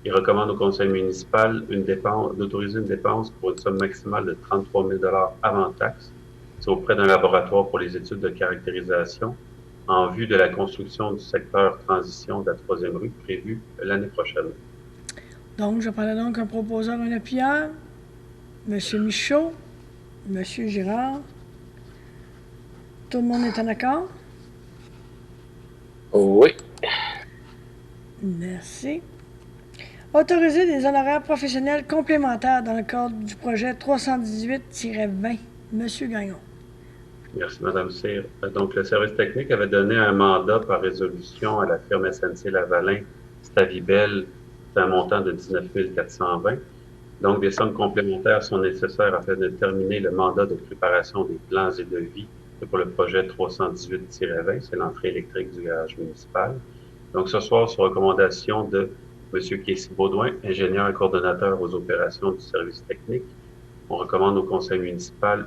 il recommande au conseil municipal d'autoriser une dépense pour une somme maximale de 33 000 avant taxe. C'est auprès d'un laboratoire pour les études de caractérisation en vue de la construction du secteur transition de la 3e rue prévue l'année prochaine. Donc, je prends donc un proposeur, un appuyeur. Monsieur Michaud, Monsieur Girard. Tout le monde est en accord? Oui. Merci. Autoriser des honoraires professionnels complémentaires dans le cadre du projet 318-20. Monsieur Gagnon. Merci, Mme Cyr. Donc, le service technique avait donné un mandat par résolution à la firme SNC-Lavalin Stavibel d'un montant de 19 420. Donc, des sommes complémentaires sont nécessaires afin de terminer le mandat de préparation des plans et devis pour le projet 318-20, c'est l'entrée électrique du garage municipal. Donc, ce soir, sur recommandation de M. Kessy-Baudouin, ingénieur et coordonnateur aux opérations du service technique, on recommande au conseil municipal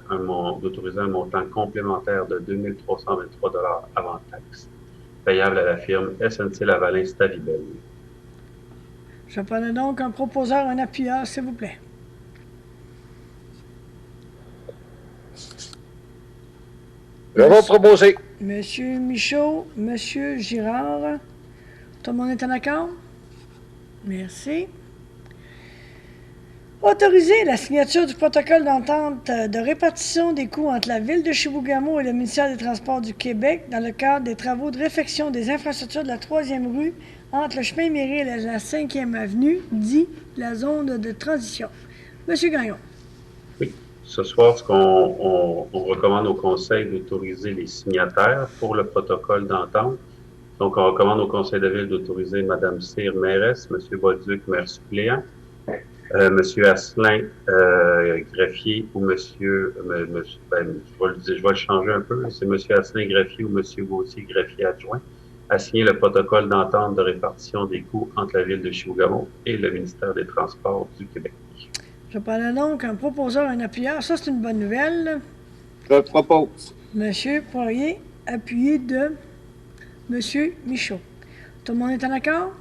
d'autoriser un montant complémentaire de 2 323 avant taxe, payable à la firme SNC-Lavalin Stavibel. Je prends donc un proposeur, un appuyeur, s'il vous plaît. Je vais proposer. Monsieur Michaud, Monsieur Girard. Tout le monde est en accord? Merci. Autoriser la signature du protocole d'entente de répartition des coûts entre la Ville de Chibougamau et le ministère des Transports du Québec dans le cadre des travaux de réfection des infrastructures de la 3e rue entre le chemin Mairie et la 5e avenue, dit la zone de transition. Monsieur Gagnon. Oui. Ce soir, on recommande au conseil d'autoriser les signataires pour le protocole d'entente. Donc, on recommande au conseil de ville d'autoriser Mme Cyr, mairesse, M. Bolduc, maire suppléant, M. Asselin, greffier, ou je vais le changer un peu, c'est M. Asselin, greffier, ou M. Gauthier, greffier adjoint, à signer le protocole d'entente de répartition des coûts entre la Ville de Chibougamau et le ministère des Transports du Québec. Je parle donc un proposeur, un appuyeur. Ça, c'est une bonne nouvelle. Je propose. Monsieur Poirier, appuyé de Monsieur Michaud. Tout le monde est en accord?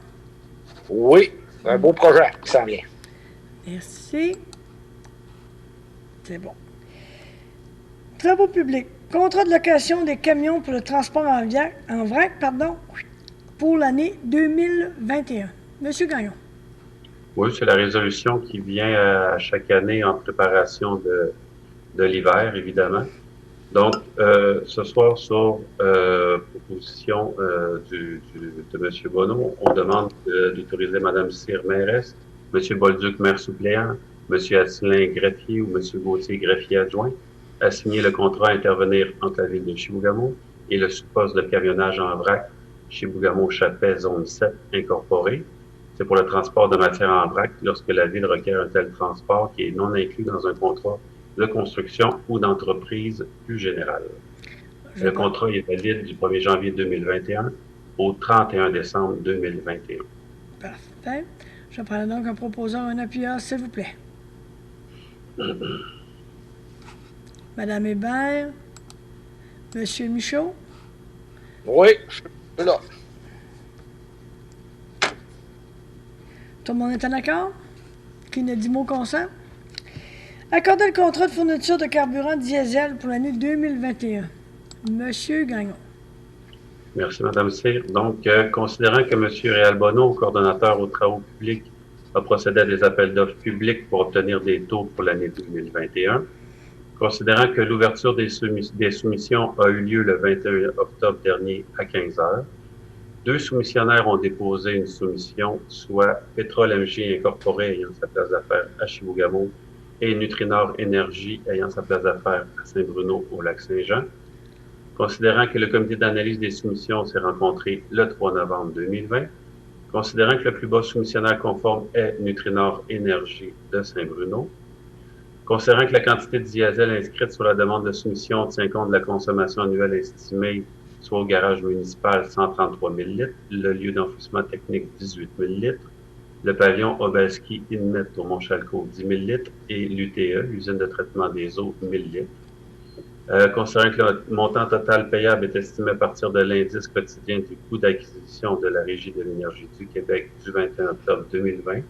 Oui. Un beau projet qui s'en vient. Merci. C'est bon. Travaux publics. Contrat de location des camions pour le transport en vrac, pour l'année 2021. Monsieur Gagnon. Oui, c'est la résolution qui vient à chaque année en préparation de l'hiver, évidemment. Donc, ce soir, sur proposition de M. Bonneau, on demande d'autoriser Mme Cyr, mairesse, M. Bolduc, maire suppléant, M. Asselin, greffier ou M. Gauthier, greffier adjoint, à signer le contrat à intervenir entre la Ville de Chibougamau et le sous-poste de camionnage en vrac Chibougamau-Chapais, zone 7, incorporée. C'est pour le transport de matières en vrac lorsque la Ville requiert un tel transport qui est non inclus dans un contrat de construction ou d'entreprise plus générale. Le contrat est valide du 1er janvier 2021 au 31 décembre 2021. Parfait. Je prends donc un proposeur, un appuyeur, s'il vous plaît. Madame Hébert, Monsieur Michaud. Oui, je suis là. Tout le monde est en accord? Qui ne dit mot consent? Accorder le contrat de fourniture de carburant diesel pour l'année 2021. Monsieur Gagnon. Merci, Mme Cyr. Donc, considérant que M. Réal Bonneau, coordonnateur aux travaux publics, a procédé à des appels d'offres publics pour obtenir des taux pour l'année 2021, considérant que l'ouverture des soumissions a eu lieu le 21 octobre dernier à 15 heures, 2 soumissionnaires ont déposé une soumission, soit Pétrole MG Incorporé ayant sa place d'affaires à Chibougamau et Nutrinor Énergie ayant sa place d'affaires à Saint-Bruno au Lac-Saint-Jean. Considérant que le comité d'analyse des soumissions s'est rencontré le 3 novembre 2020, considérant que le plus bas soumissionnaire conforme est Nutrinor Énergie de Saint-Bruno, considérant que la quantité de diesel inscrite sur la demande de soumission tient compte de la consommation annuelle estimée, soit au garage municipal 133 000 litres, le lieu d'enfouissement technique 18 000 litres, le pavillon Obalski Inmet au Mont-Chalco 10 000 litres et l'UTE, l'usine de traitement des eaux, 1 000 litres. Considérant que le montant total payable est estimé à partir de l'indice quotidien du coût d'acquisition de la Régie de l'énergie du Québec du 21 octobre 2020,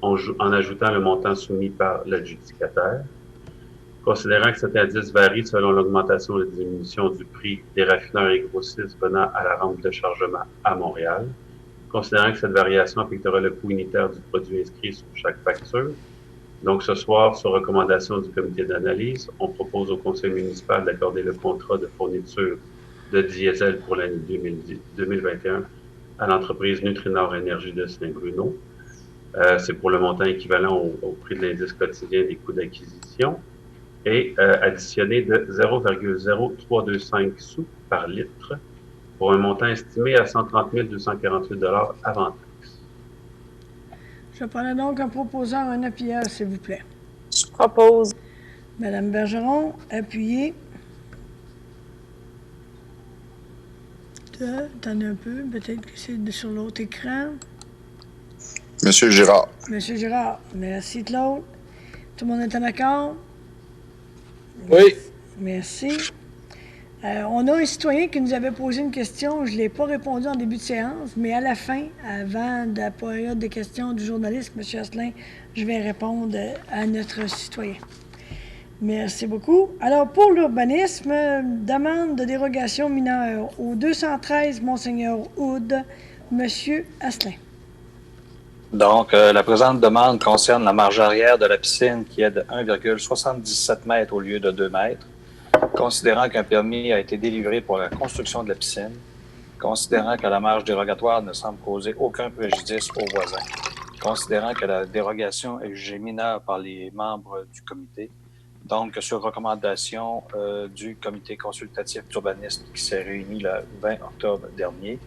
en ajoutant le montant soumis par l'adjudicataire. Considérant que cet indice varie selon l'augmentation ou la diminution du prix des raffineurs et grossistes venant à la rampe de chargement à Montréal, considérant que cette variation affectera le coût unitaire du produit inscrit sur chaque facture. Donc, ce soir, sur recommandation du comité d'analyse, on propose au conseil municipal d'accorder le contrat de fourniture de diesel pour l'année 2021 à l'entreprise Nutrinor Énergie de Saint-Bruno. C'est pour le montant équivalent au prix de l'indice quotidien des coûts d'acquisition et additionné de 0,0325 sous par litre pour un montant estimé à 130 248 $ avant taxe. Je prends donc un proposeur, un appuyeur, s'il vous plaît. Je propose. Madame Bergeron, appuyez. Attendez un peu, peut-être que c'est sur l'autre écran. Monsieur Girard. Monsieur Girard, merci Claude. Tout le monde est en accord? Oui. Merci. On a un citoyen qui nous avait posé une question, je ne l'ai pas répondu en début de séance, mais à la fin, avant de la période de questions du journaliste, M. Asselin, je vais répondre à notre citoyen. Merci beaucoup. Alors, pour l'urbanisme, demande de dérogation mineure au 213 Monseigneur Hood, M. Asselin. Donc, la présente demande concerne la marge arrière de la piscine qui est de 1,77 m au lieu de 2 m. Considérant qu'un permis a été délivré pour la construction de la piscine, considérant que la marge dérogatoire ne semble causer aucun préjudice aux voisins, considérant que la dérogation est jugée mineure par les membres du comité, donc sur recommandation du comité consultatif d'urbanisme qui s'est réuni le 20 octobre dernier,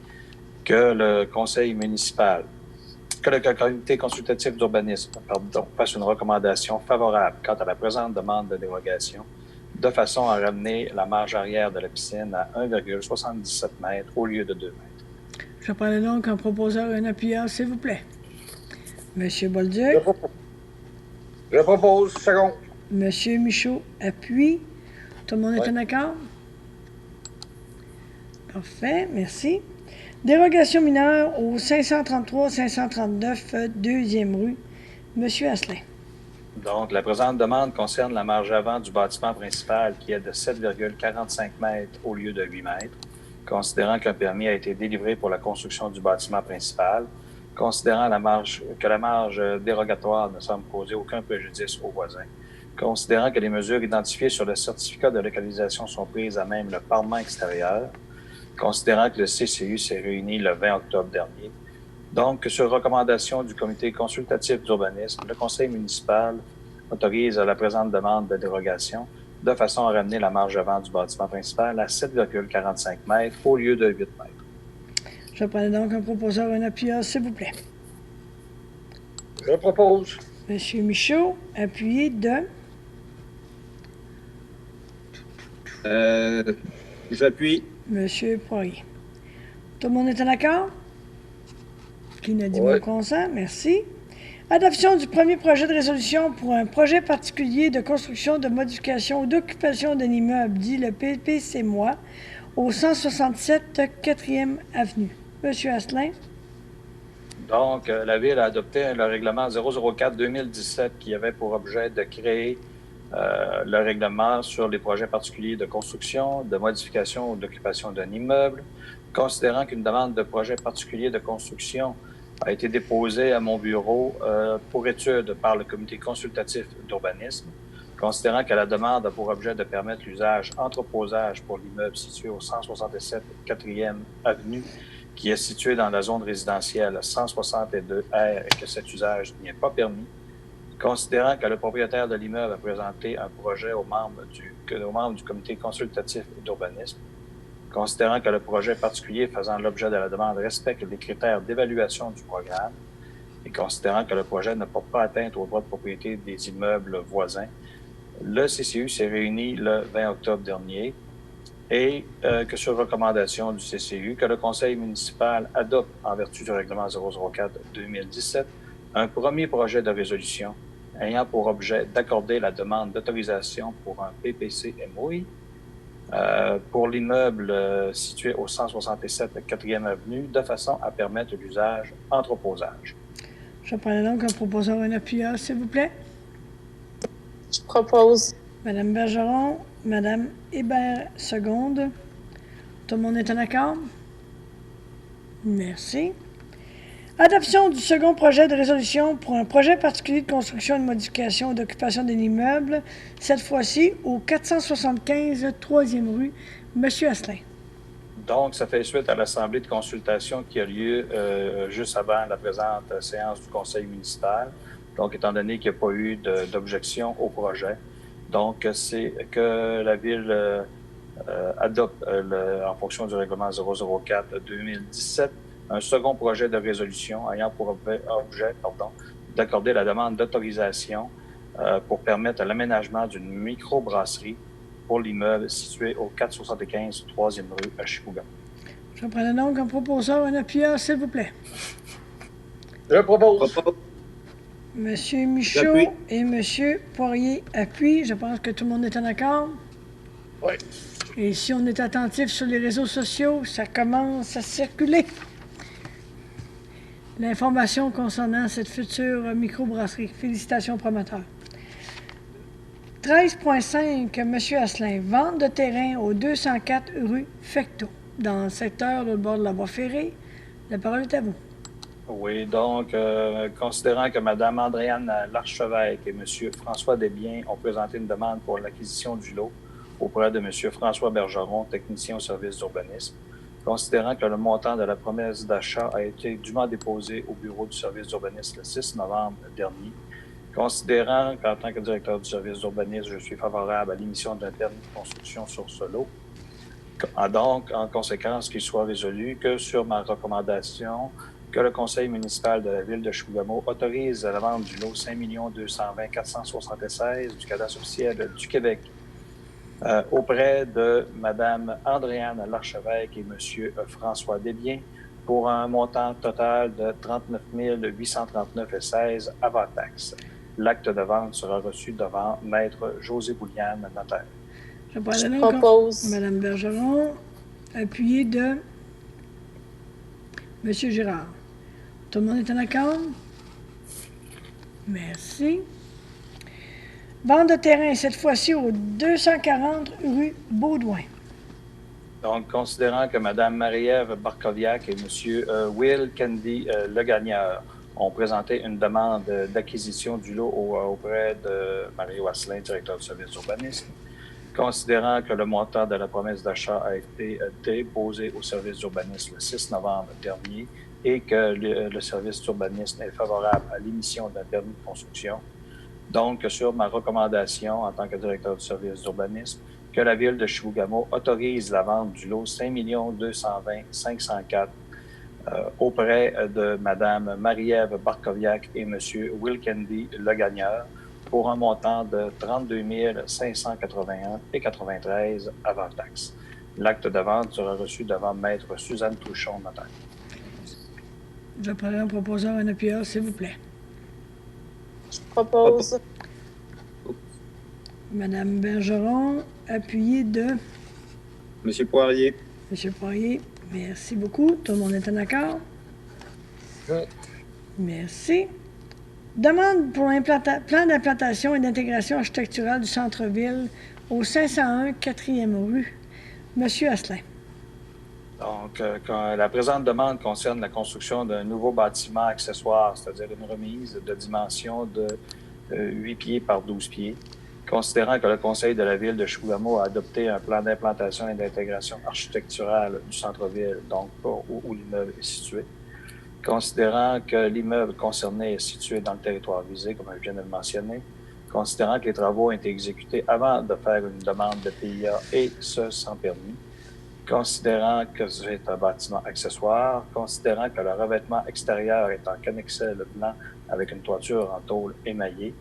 que le conseil municipal, que le comité consultatif d'urbanisme, fasse une recommandation favorable quant à la présente demande de dérogation, de façon à ramener la marge arrière de la piscine à 1,77 m au lieu de 2 m. Je prends donc un proposeur, un appuyeur, s'il vous plaît. Monsieur Bolduc. Je propose. Second. Monsieur Michaud appuie. Tout le monde est en accord? Parfait, merci. Dérogation mineure au 533-539 2e rue. Monsieur Asselin. Donc, la présente demande concerne la marge avant du bâtiment principal qui est de 7,45 m au lieu de 8 m, considérant qu'un permis a été délivré pour la construction du bâtiment principal, considérant que la marge dérogatoire ne semble causer aucun préjudice aux voisins, considérant que les mesures identifiées sur le certificat de localisation sont prises à même le parement extérieur, considérant que le CCU s'est réuni le 20 octobre dernier. Donc, sur recommandation du comité consultatif d'urbanisme, le conseil municipal autorise la présente demande de dérogation de façon à ramener la marge avant du bâtiment principal à 7,45 m au lieu de 8 m. Je prends donc un proposeur, un appuyeur, s'il vous plaît. Je propose. Monsieur Michaud, appuyé de... J'appuie. Monsieur Poirier. Tout le monde est en accord? Qui n'a dit mon consent? Merci. Adoption du premier projet de résolution pour un projet particulier de construction, de modification ou d'occupation d'un immeuble, dit le PPC-MOI, au 167 4e Avenue. Monsieur Asselin. Donc, la Ville a adopté le règlement 004-2017 qui avait pour objet de créer le règlement sur les projets particuliers de construction, de modification ou d'occupation d'un immeuble, Considérant qu'une demande de projet particulier de construction a été déposée à mon bureau pour étude par le comité consultatif d'urbanisme, considérant que la demande a pour objet de permettre l'usage entreposage pour l'immeuble situé au 167 4e Avenue, qui est situé dans la zone résidentielle 162R et que cet usage n'y est pas permis, considérant que le propriétaire de l'immeuble a présenté un projet aux membres du comité consultatif d'urbanisme, considérant que le projet particulier faisant l'objet de la demande respecte les critères d'évaluation du programme et considérant que le projet ne porte pas atteinte aux droits de propriété des immeubles voisins, le CCU s'est réuni le 20 octobre dernier et que sur recommandation du CCU, que le conseil municipal adopte en vertu du règlement 004-2017 un premier projet de résolution ayant pour objet d'accorder la demande d'autorisation pour un PPC MOI pour l'immeuble situé au 167 4e Avenue de façon à permettre l'usage entreposage. Je prends donc un proposeur, un appuyeur, s'il vous plaît. Je propose. Madame Bergeron, Madame Hébert, seconde. Tout le monde est en accord? Merci. Adoption du second projet de résolution pour un projet particulier de construction et de modification ou d'occupation d'un immeuble, cette fois-ci au 475 3e rue. Monsieur Asselin. Donc, ça fait suite à l'assemblée de consultation qui a lieu juste avant la présente séance du conseil municipal. Donc, étant donné qu'il n'y a pas eu d'objection au projet, donc c'est que la Ville adopte, en fonction du règlement 004-2017, un second projet de résolution ayant pour objet d'accorder la demande d'autorisation pour permettre l'aménagement d'une microbrasserie pour l'immeuble situé au 475 3e rue à Chibougamau. Je prends donc un proposeur, un appuyeur, s'il vous plaît. Je propose. Monsieur Michaud et Monsieur Poirier appuient. Je pense que tout le monde est en accord. Oui. Et si on est attentif sur les réseaux sociaux, ça commence à circuler. L'information concernant cette future microbrasserie. Félicitations, promoteur. 13.5, M. Asselin. Vente de terrain au 204 rue Fecteau, dans le secteur au bord de la voie ferrée. La parole est à vous. Oui, donc, considérant que Mme Andréane Larchevêque et M. François Desbiens ont présenté une demande pour l'acquisition du lot auprès de M. François Bergeron, technicien au service d'urbanisme, considérant que le montant de la promesse d'achat a été dûment déposé au bureau du service d'urbanisme le 6 novembre dernier, considérant qu'en tant que directeur du service d'urbanisme, je suis favorable à l'émission d'un permis de construction sur ce lot, donc, en conséquence, qu'il soit résolu que sur ma recommandation, que le conseil municipal de la ville de Chibougamau autorise la vente du lot 5 220 476 du cadastre officiel du Québec auprès de Mme Andréane Larchevêque et M. François Desbiens pour un montant total de 39 839,16 avant taxe. L'acte de vente sera reçu devant Maître José Bouliane, notaire. Je propose. Mme Bergeron, appuyé de M. Girard. Tout le monde est en accord? Merci. Vente de terrain, cette fois-ci au 240 rue Baudouin. Donc, considérant que Mme Marie-Ève Barkoviak et M. Will Candy Legagneur ont présenté une demande d'acquisition du lot auprès de Mario Asselin, directeur du service d'urbanisme, considérant que le montant de la promesse d'achat a été déposé au service d'urbanisme le 6 novembre dernier et que le service d'urbanisme est favorable à l'émission d'un permis de construction. Donc, sur ma recommandation en tant que directeur du service d'urbanisme, que la Ville de Chibougamau autorise la vente du lot 5 220 504 auprès de Mme Marie-Ève Barkoviak et M. Will Candy Legagneur pour un montant de 32 581,93 avant taxe. L'acte de vente sera reçu devant Maître Suzanne Touchon, notaire. Je prends un proposeur, un appuyeur, s'il vous plaît. Je propose. Madame Bergeron, appuyé de Monsieur Poirier. M. Poirier. Merci beaucoup. Tout le monde est en accord? Oui. Merci. Demande pour un plan d'implantation et d'intégration architecturale du centre-ville au 501 4e rue. Monsieur Asselin. Donc, quand la présente demande concerne la construction d'un nouveau bâtiment accessoire, c'est-à-dire une remise de dimension de 8 pieds par 12 pieds. Considérant que le Conseil de la Ville de Chibougamau a adopté un plan d'implantation et d'intégration architecturale du centre-ville, donc où l'immeuble est situé. Considérant que l'immeuble concerné est situé dans le territoire visé, comme je viens de le mentionner. Considérant que les travaux ont été exécutés avant de faire une demande de PIA et ce sans permis. Considérant que c'est un bâtiment accessoire, considérant que le revêtement extérieur est en connexelle blanc avec une toiture en tôle émaillée,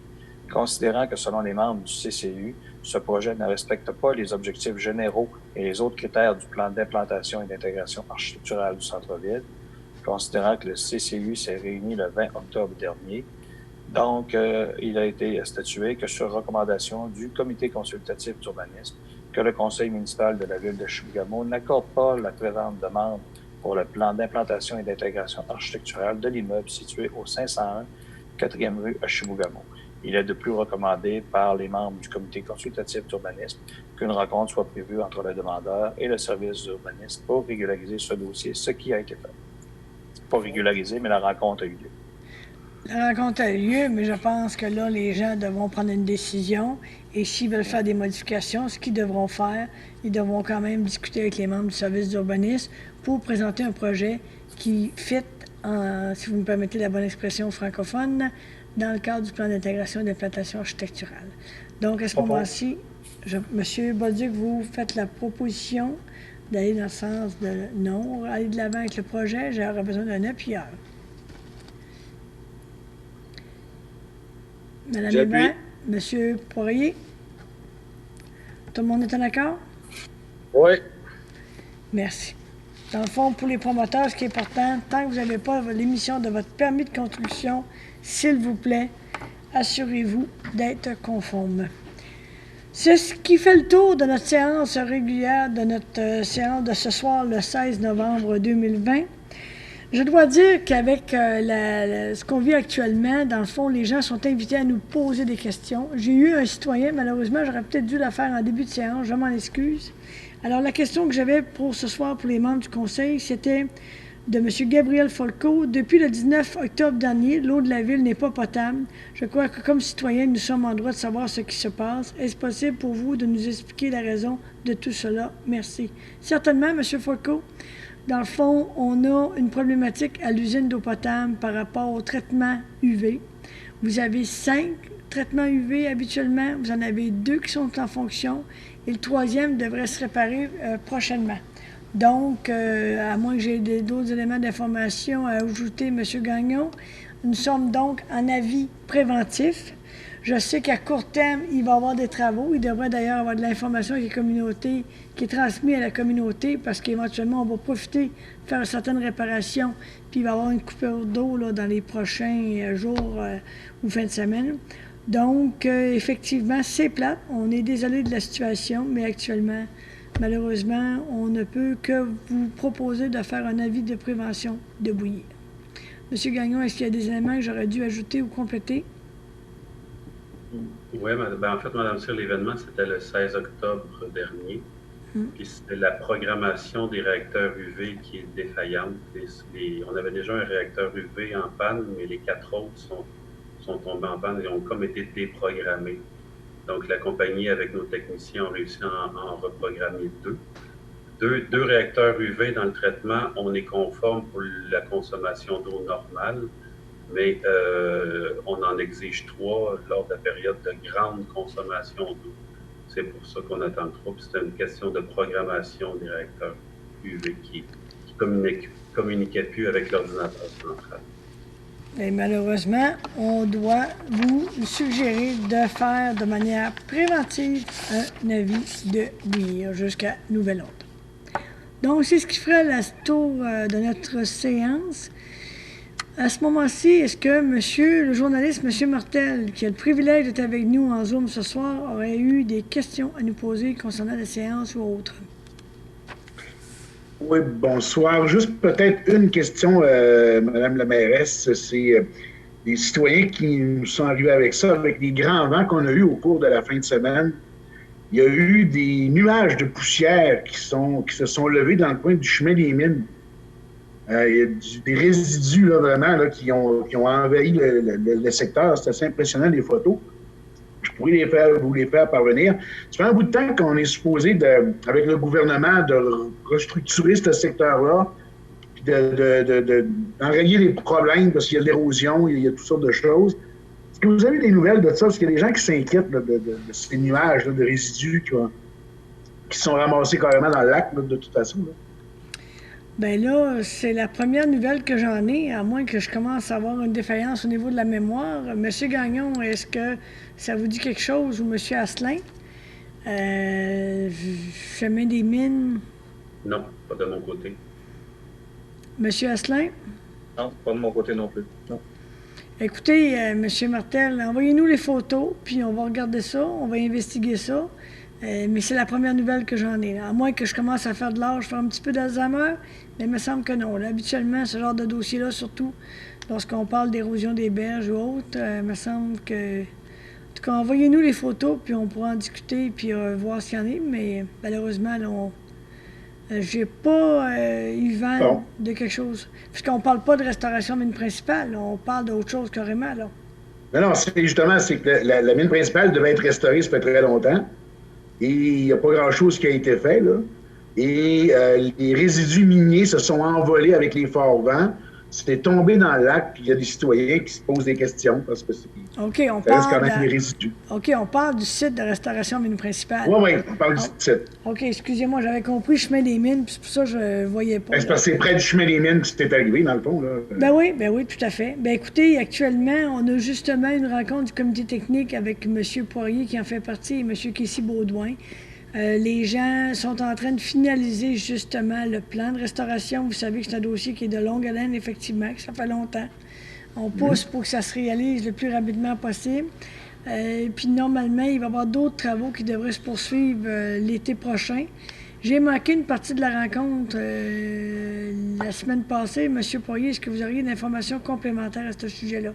considérant que selon les membres du CCU, ce projet ne respecte pas les objectifs généraux et les autres critères du plan d'implantation et d'intégration architecturale du centre-ville, considérant que le CCU s'est réuni le 20 octobre dernier. Donc, il a été statué que sur recommandation du Comité consultatif d'urbanisme, que le Conseil municipal de la Ville de Chibougamau n'accorde pas la présente demande pour le plan d'implantation et d'intégration architecturale de l'immeuble situé au 501 4e rue à Chibougamau. Il est de plus recommandé par les membres du Comité consultatif d'urbanisme qu'une rencontre soit prévue entre le demandeur et le service d'urbanisme pour régulariser ce dossier, ce qui a été fait. Pas régularisé, mais la rencontre a eu lieu. La rencontre a eu lieu, mais je pense que là, les gens devront prendre une décision et s'ils veulent faire des modifications, ce qu'ils devront faire, ils devront quand même discuter avec les membres du service d'urbanisme pour présenter un projet qui fit, si vous me permettez la bonne expression francophone, dans le cadre du plan d'intégration et d'implantation architecturale. Donc, à ce moment-ci, M. Bolduc, vous faites la proposition d'aller dans le sens de non, aller de l'avant avec le projet, j'aurais besoin d'un appuyeur. Madame Hébert, M. Poirier, tout le monde est en accord? Oui. Merci. Dans le fond, pour les promoteurs, ce qui est important, tant que vous n'avez pas l'émission de votre permis de construction, s'il vous plaît, assurez-vous d'être conforme. C'est ce qui fait le tour de notre séance régulière, de notre séance de ce soir, le 16 novembre 2020. Je dois dire qu'avec ce qu'on vit actuellement, dans le fond, les gens sont invités à nous poser des questions. J'ai eu un citoyen, malheureusement, j'aurais peut-être dû la faire en début de séance, je m'en excuse. Alors, la question que j'avais pour ce soir pour les membres du conseil, c'était de M. Gabriel Folco. Depuis le 19 octobre dernier, l'eau de la ville n'est pas potable. Je crois que comme citoyens, nous sommes en droit de savoir ce qui se passe. Est-ce possible pour vous de nous expliquer la raison de tout cela? Merci. Certainement, M. Folco. Dans le fond, on a une problématique à l'usine d'eau potable par rapport au traitement UV. Vous avez 5 traitements UV habituellement. Vous en avez 2 qui sont en fonction et le 3e devrait se réparer prochainement. Donc, à moins que j'ai d'autres éléments d'information à ajouter, M. Gagnon, nous sommes donc en avis préventif. Je sais qu'à court terme, il va y avoir des travaux. Il devrait d'ailleurs avoir de l'information avec les communautés qui est transmise à la communauté parce qu'éventuellement, on va profiter de faire certaines réparations. Puis il va y avoir une coupure d'eau là, dans les prochains jours ou fin de semaine. Donc, effectivement, c'est plate. On est désolé de la situation, mais actuellement, malheureusement, on ne peut que vous proposer de faire un avis de prévention de bouillir. M. Gagnon, est-ce qu'il y a des éléments que j'aurais dû ajouter ou compléter? Oui, en fait, Mme Cyr, l'événement, c'était le 16 octobre dernier. Puis c'était la programmation des réacteurs UV qui est défaillante. On avait déjà un réacteur UV en panne, mais les 4 autres sont tombés en panne et ont comme été déprogrammés. Donc, la compagnie, avec nos techniciens, ont réussi à en reprogrammer 2. Deux réacteurs UV dans le traitement, on est conforme pour la consommation d'eau normale, mais on en exige 3 lors de la période de grande consommation d'eau. C'est pour ça qu'on attend 3. C'est une question de programmation des réacteurs UV qui communiquaient plus avec l'ordinateur central. Et malheureusement, on doit vous suggérer de faire de manière préventive un avis de bouillir jusqu'à nouvel ordre. Donc, c'est ce qui ferait le tour de notre séance. À ce moment-ci, est-ce que monsieur le journaliste, M. Martel, qui a le privilège d'être avec nous en Zoom ce soir, aurait eu des questions à nous poser concernant la séance ou autre? Oui, bonsoir. Juste peut-être une question, Madame la mairesse. C'est des citoyens qui nous sont arrivés avec ça, avec les grands vents qu'on a eus au cours de la fin de semaine. il y a eu des nuages de poussière qui se sont levés dans le coin du chemin des Mines. Il y a des résidus là, vraiment là, qui ont envahi le secteur. C'est assez impressionnant, les photos. Je pourrais vous les faire parvenir. Ça fait un bout de temps qu'on est supposé, avec le gouvernement, de restructurer ce secteur-là, puis d'enrayer les problèmes, parce qu'il y a de l'érosion, il y a toutes sortes de choses. Est-ce que vous avez des nouvelles de ça? Parce qu'il y a des gens qui s'inquiètent de ces nuages là, de résidus qui sont ramassés carrément dans le lac, là, de toute façon. Là. Bien là, c'est la première nouvelle que j'en ai, à moins que je commence à avoir une défaillance au niveau de la mémoire. Monsieur Gagnon, est-ce que ça vous dit quelque chose, ou Monsieur Asselin? Chemin des Mines? Non, pas de mon côté. Monsieur Asselin? Non, pas de mon côté non plus. Non. Écoutez, Monsieur Martel, envoyez-nous les photos, puis on va regarder ça, on va investiguer ça. Mais c'est la première nouvelle que j'en ai. À moins que je commence à faire de l'âge, faire un petit peu d'Alzheimer, mais il me semble que non. Là, habituellement, ce genre de dossier-là, surtout lorsqu'on parle d'érosion des berges ou autre, il me semble que... En tout cas, envoyez-nous les photos, puis on pourra en discuter, puis voir ce qu'il y en a. Mais malheureusement, là, j'ai pas eu vent de quelque chose. Puisqu'on parle pas de restauration mine principale, on parle d'autre chose carrément, là. Non, c'est que la mine principale devait être restaurée, ça fait très longtemps. Et il n'y a pas grand-chose qui a été fait, là. Et les résidus miniers se sont envolés avec les forts vents. C'était tombé dans le lac, puis il y a des citoyens qui se posent des questions parce que ça reste quand même des résidus. OK, on parle du site de restauration mine principale. Oui, on parle du site. OK, excusez-moi, j'avais compris chemin des Mines, puis c'est pour ça que je ne voyais pas. C'est parce que c'est près du chemin des Mines que c'était arrivé, dans le fond. Là. Ben oui, tout à fait. Ben écoutez, actuellement, on a justement une rencontre du comité technique avec M. Poirier qui en fait partie et M. Kessy-Baudouin. Les gens sont en train de finaliser justement le plan de restauration. Vous savez que c'est un dossier qui est de longue haleine, effectivement, que ça fait longtemps. On pousse pour que ça se réalise le plus rapidement possible. Puis normalement, il va y avoir d'autres travaux qui devraient se poursuivre l'été prochain. J'ai manqué une partie de la rencontre la semaine passée. Monsieur Poirier, est-ce que vous auriez d'informations complémentaires à ce sujet-là?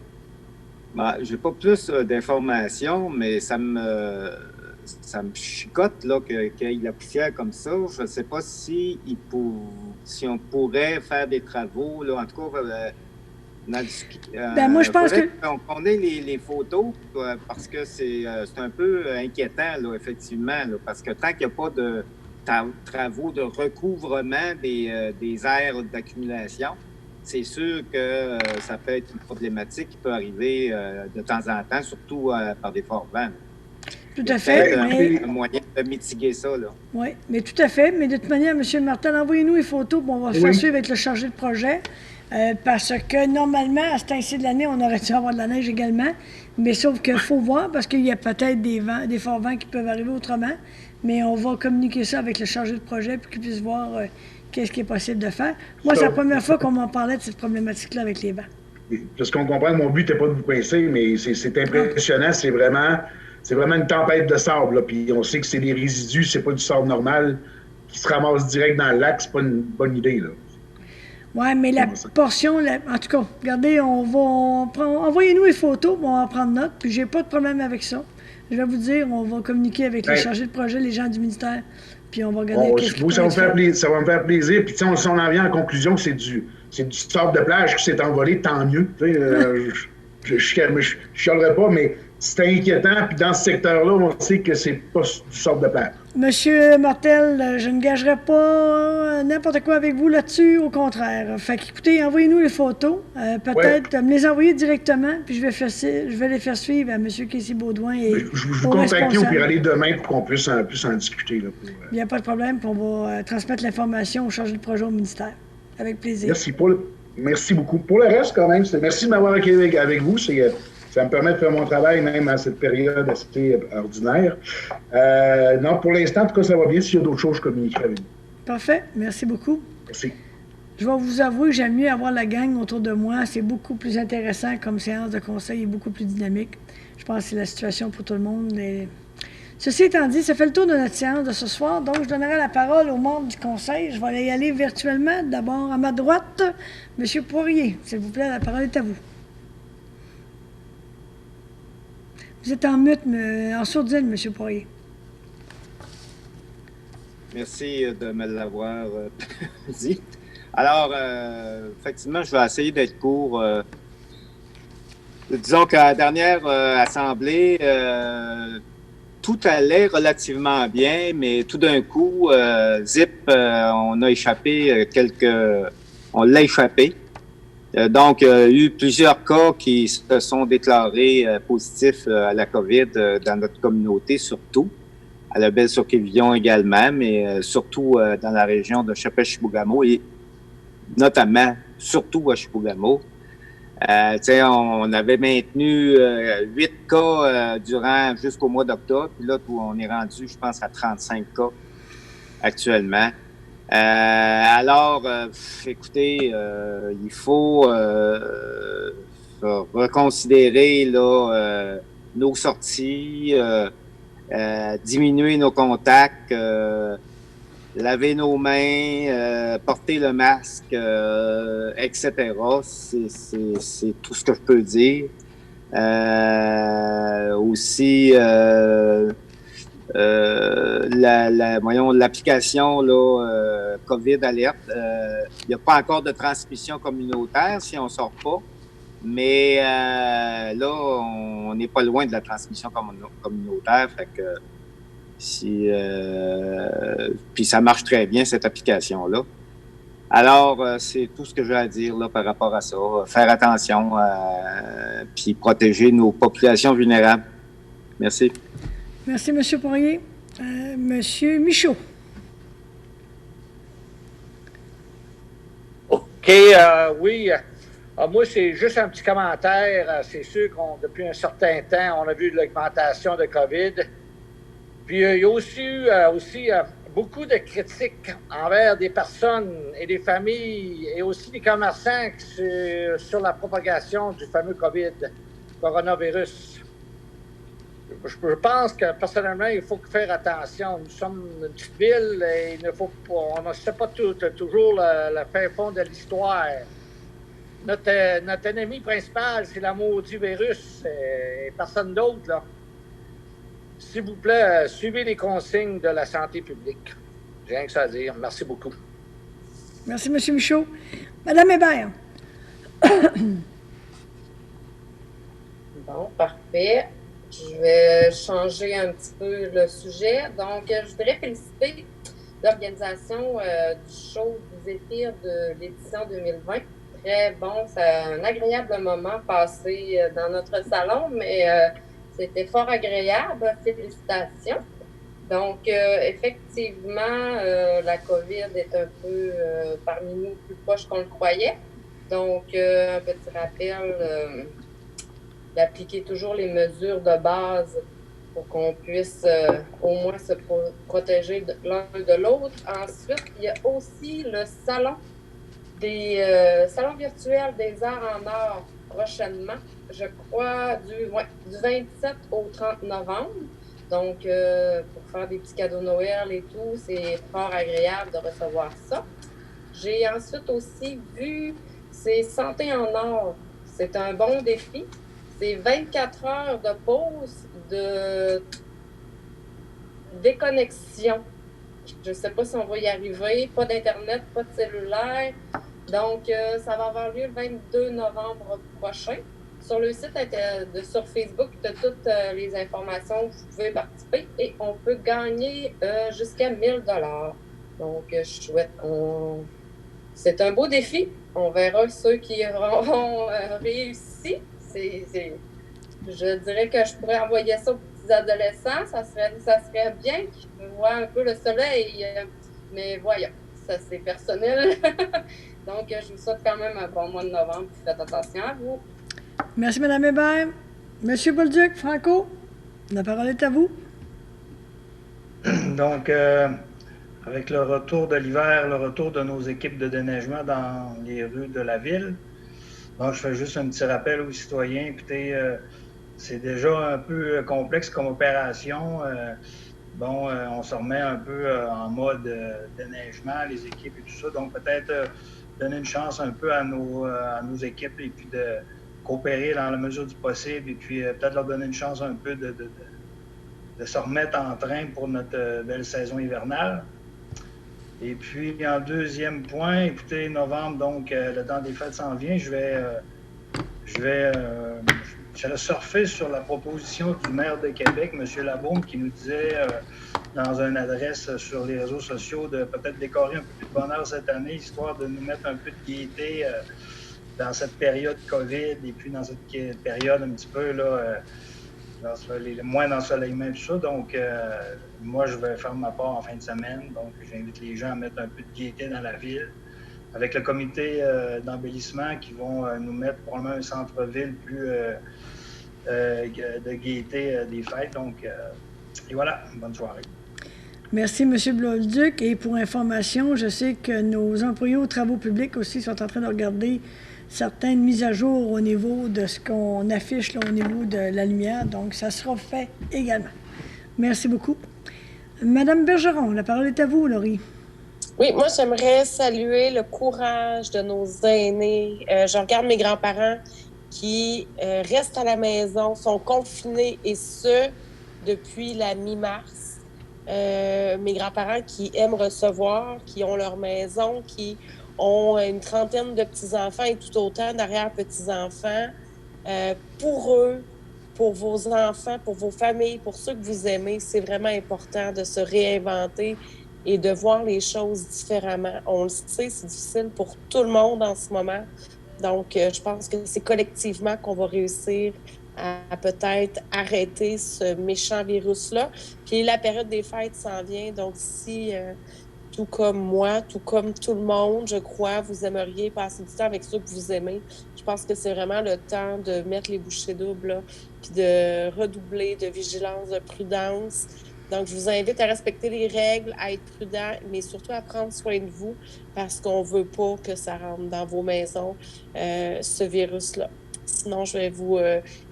Ben, je n'ai pas plus d'informations, mais ça me chicote là, qu'il y ait de la poussière comme ça. Je ne sais pas si on pourrait faire des travaux, là, en tout cas, moi, je pense que... On ait les photos parce que c'est un peu inquiétant, là, effectivement, là, parce que tant qu'il n'y a pas de travaux de recouvrement des aires d'accumulation, c'est sûr que ça peut être une problématique qui peut arriver de temps en temps, surtout par des forts vents. Tout à fait. Un moyen de mitiguer ça, là. Oui, mais tout à fait. Mais de toute manière, M. Martel, envoyez-nous les photos, puis on va faire suivre avec le chargé de projet. Parce que normalement, à ce temps-ci de l'année, on aurait dû avoir de la neige également. Mais sauf qu'il faut voir, parce qu'il y a peut-être des forts vents qui peuvent arriver autrement. Mais on va communiquer ça avec le chargé de projet pour qu'il puisse voir qu'est-ce qui est possible de faire. Moi, c'est la première fois qu'on m'en parlait de cette problématique-là avec les vents. Parce qu'on comprend, mon but n'était pas de vous pincer, mais c'est impressionnant. C'est vraiment une tempête de sable. Là. Puis on sait que c'est des résidus, c'est pas du sable normal qui se ramasse direct dans le lac. C'est pas une bonne idée, là. Oui, mais la portion, en tout cas, regardez, envoyez-nous les photos, on va en prendre note, puis j'ai pas de problème avec ça. Je vais vous dire, on va communiquer avec les chargés de projet, les gens du ministère, puis on va regarder qu'est-ce qui ça va me faire plaisir. Puis si on en vient en conclusion que c'est du sable de plage qui s'est envolé, tant mieux. Je chialerai pas, mais c'est inquiétant. Puis dans ce secteur-là, on sait que c'est pas du sable de plage. Monsieur Martel, je ne gagerai pas n'importe quoi avec vous là-dessus, au contraire. Fait qu'écoutez, envoyez-nous les photos. Peut-être me les envoyer directement, puis je vais les faire suivre à M. Kessy-Baudouin. Je vous contacte au pire aller demain pour qu'on puisse en discuter. Là, Il n'y a pas de problème, puis on va transmettre l'information au chargé de projet au ministère. Avec plaisir. Merci beaucoup. Pour le reste, quand même, merci de m'avoir accueilli avec vous. Ça me permet de faire mon travail même à cette période assez ordinaire. Non, pour l'instant, en tout cas, ça va bien. S'il y a d'autres choses, je communiquerai avec vous. Parfait. Merci beaucoup. Merci. Je vais vous avouer que j'aime mieux avoir la gang autour de moi. C'est beaucoup plus intéressant comme séance de conseil et beaucoup plus dynamique. Je pense que c'est la situation pour tout le monde. Ceci étant dit, ça fait le tour de notre séance de ce soir. Donc, je donnerai la parole aux membres du conseil. Je vais y aller virtuellement. D'abord, à ma droite, M. Poirier. S'il vous plaît, la parole est à vous. Vous êtes en mute, en sourdine, M. Poirier. Merci de me l'avoir dit. Alors, effectivement, je vais essayer d'être court. Disons qu'à la dernière assemblée, tout allait relativement bien, mais tout d'un coup, on a échappé on l'a échappé. Donc, il y a eu plusieurs cas qui se sont déclarés positifs à la COVID dans notre communauté, surtout. À la Belle-sur-Quévillon également, mais surtout dans la région de Chapelle-Chibougamau et notamment, surtout à Chibougamau. On avait maintenu 8 cas jusqu'au mois d'octobre, puis là, on est rendu, je pense, à 35 cas actuellement. Écoutez, il faut reconsidérer là, nos sorties, diminuer nos contacts, laver nos mains, porter le masque, etc. C'est tout ce que je peux dire. Aussi, l'application COVID Alert, il n'y a pas encore de transmission communautaire si on ne sort pas, mais là, on n'est pas loin de la transmission communautaire. Fait que puis ça marche très bien, cette application-là. Alors, c'est tout ce que j'ai à dire là, par rapport à ça. Faire attention, puis protéger nos populations vulnérables. Merci. Merci, M. Poirier. M. Michaud. OK, oui. Moi, c'est juste un petit commentaire. C'est sûr qu'on, depuis un certain temps, on a vu l'augmentation de COVID. Puis il y a aussi beaucoup de critiques envers des personnes et des familles et aussi des commerçants sur la propagation du fameux coronavirus. Je pense que personnellement, il faut faire attention. Nous sommes une petite ville et on ne sait pas toujours le fin fond de l'histoire. Notre ennemi principal, c'est la maudit virus et personne d'autre, là. S'il vous plaît, suivez les consignes de la santé publique. J'ai rien que ça à dire. Merci beaucoup. Merci, M. Michaud. Madame Hébert. Bon, parfait. Je vais changer un petit peu le sujet. Donc, je voudrais féliciter l'organisation du show du Zéphyr de l'édition 2020. Très bon, c'est un agréable moment passé dans notre salon, mais c'était fort agréable. Félicitations. Donc, effectivement, la COVID est un peu parmi nous plus proche qu'on le croyait. Donc, un petit rappel d'appliquer toujours les mesures de base pour qu'on puisse au moins se protéger l'un de l'autre. Ensuite, il y a aussi le salon virtuel des arts en or prochainement, je crois, du 27 au 30 novembre. Donc, pour faire des petits cadeaux Noël et tout, c'est fort agréable de recevoir ça. J'ai ensuite aussi vu, c'est Santé en or. C'est un bon défi. C'est 24 heures de pause, de déconnexion. Je ne sais pas si on va y arriver. Pas d'Internet, pas de cellulaire. Donc, ça va avoir lieu le 22 novembre prochain. Sur le site sur Facebook, tu as toutes les informations où vous pouvez participer et on peut gagner jusqu'à 1 000 $. Donc, je souhaite c'est un beau défi. On verra ceux qui auront réussi. Je dirais que je pourrais envoyer ça aux petits adolescents. Ça serait bien qu'ils voient un peu le soleil. Mais voyons, ça c'est personnel. Donc, je vous souhaite quand même un bon mois de novembre. Faites attention à vous. Merci, Mme Hébert. Monsieur Bolduc, Franco, la parole est à vous. Donc, avec le retour de l'hiver, le retour de nos équipes de déneigement dans les rues de la ville, donc je fais juste un petit rappel aux citoyens. Écoutez, c'est déjà un peu complexe comme opération. On se remet un peu en mode déneigement, les équipes et tout ça. Donc, peut-être donner une chance un peu à nos équipes et puis de coopérer dans la mesure du possible et puis peut-être leur donner une chance un peu de se remettre en train pour notre belle saison hivernale. Et puis, en deuxième point, écoutez, novembre, donc le temps des fêtes s'en vient. Je vais surfer sur la proposition du maire de Québec, M. Labaume, qui nous disait dans une adresse sur les réseaux sociaux de peut-être décorer un peu plus de bonheur cette année, histoire de nous mettre un peu de gaieté dans cette période COVID et puis dans cette période un petit peu là, moins d'ensoleillement et tout ça. Donc, moi, je vais faire ma part en fin de semaine. Donc, j'invite les gens à mettre un peu de gaieté dans la ville avec le comité d'embellissement qui vont nous mettre probablement un centre-ville plus de gaieté des fêtes. Donc, et voilà, bonne soirée. Merci, M. Bolduc. Et pour information, je sais que nos employés aux travaux publics aussi sont en train de regarder certaines mises à jour au niveau de ce qu'on affiche là, au niveau de la lumière. Donc, ça sera fait également. Merci beaucoup. Madame Bergeron, la parole est à vous, Laurie. Oui, moi, j'aimerais saluer le courage de nos aînés. Je regarde mes grands-parents qui restent à la maison, sont confinés, et ce, depuis la mi-mars. Mes grands-parents qui aiment recevoir, qui ont leur maison, qui ont une trentaine de petits-enfants et tout autant d'arrière-petits-enfants. Pour eux, pour vos enfants, pour vos familles, pour ceux que vous aimez, c'est vraiment important de se réinventer et de voir les choses différemment. On le sait, c'est difficile pour tout le monde en ce moment. Donc, je pense que c'est collectivement qu'on va réussir à peut-être arrêter ce méchant virus-là. Puis la période des fêtes s'en vient, donc si, tout comme moi, tout comme tout le monde, je crois, vous aimeriez passer du temps avec ceux que vous aimez, je pense que c'est vraiment le temps de mettre les bouchées doubles, là, puis de redoubler de vigilance, de prudence. Donc, je vous invite à respecter les règles, à être prudent, mais surtout à prendre soin de vous parce qu'on ne veut pas que ça rentre dans vos maisons, ce virus-là. Sinon, je vais vous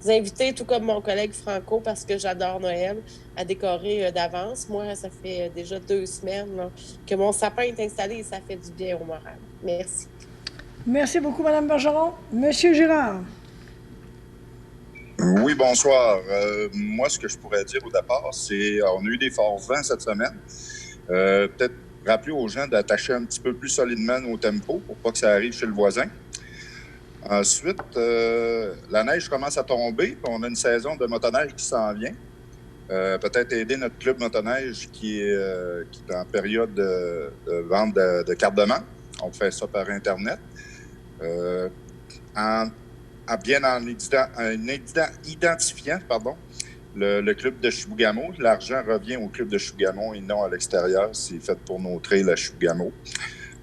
inviter, tout comme mon collègue Franco, parce que j'adore Noël, à décorer d'avance. Moi, ça fait déjà 2 semaines là, que mon sapin est installé et ça fait du bien au moral. Merci. Merci beaucoup, Mme Bergeron. Monsieur Girard. Oui, bonsoir. Moi, ce que je pourrais dire au départ, c'est on a eu des forts vents cette semaine. Peut-être rappeler aux gens d'attacher un petit peu plus solidement nos tempos pour pas que ça arrive chez le voisin. Ensuite, la neige commence à tomber. On a une saison de motoneige qui s'en vient. Peut-être aider notre club motoneige qui est en période de vente de cartes de membre. On fait ça par Internet. En identifiant le club de Chibougamau. L'argent revient au club de Chibougamau et non à l'extérieur. C'est fait pour nos trails à Chibougamau.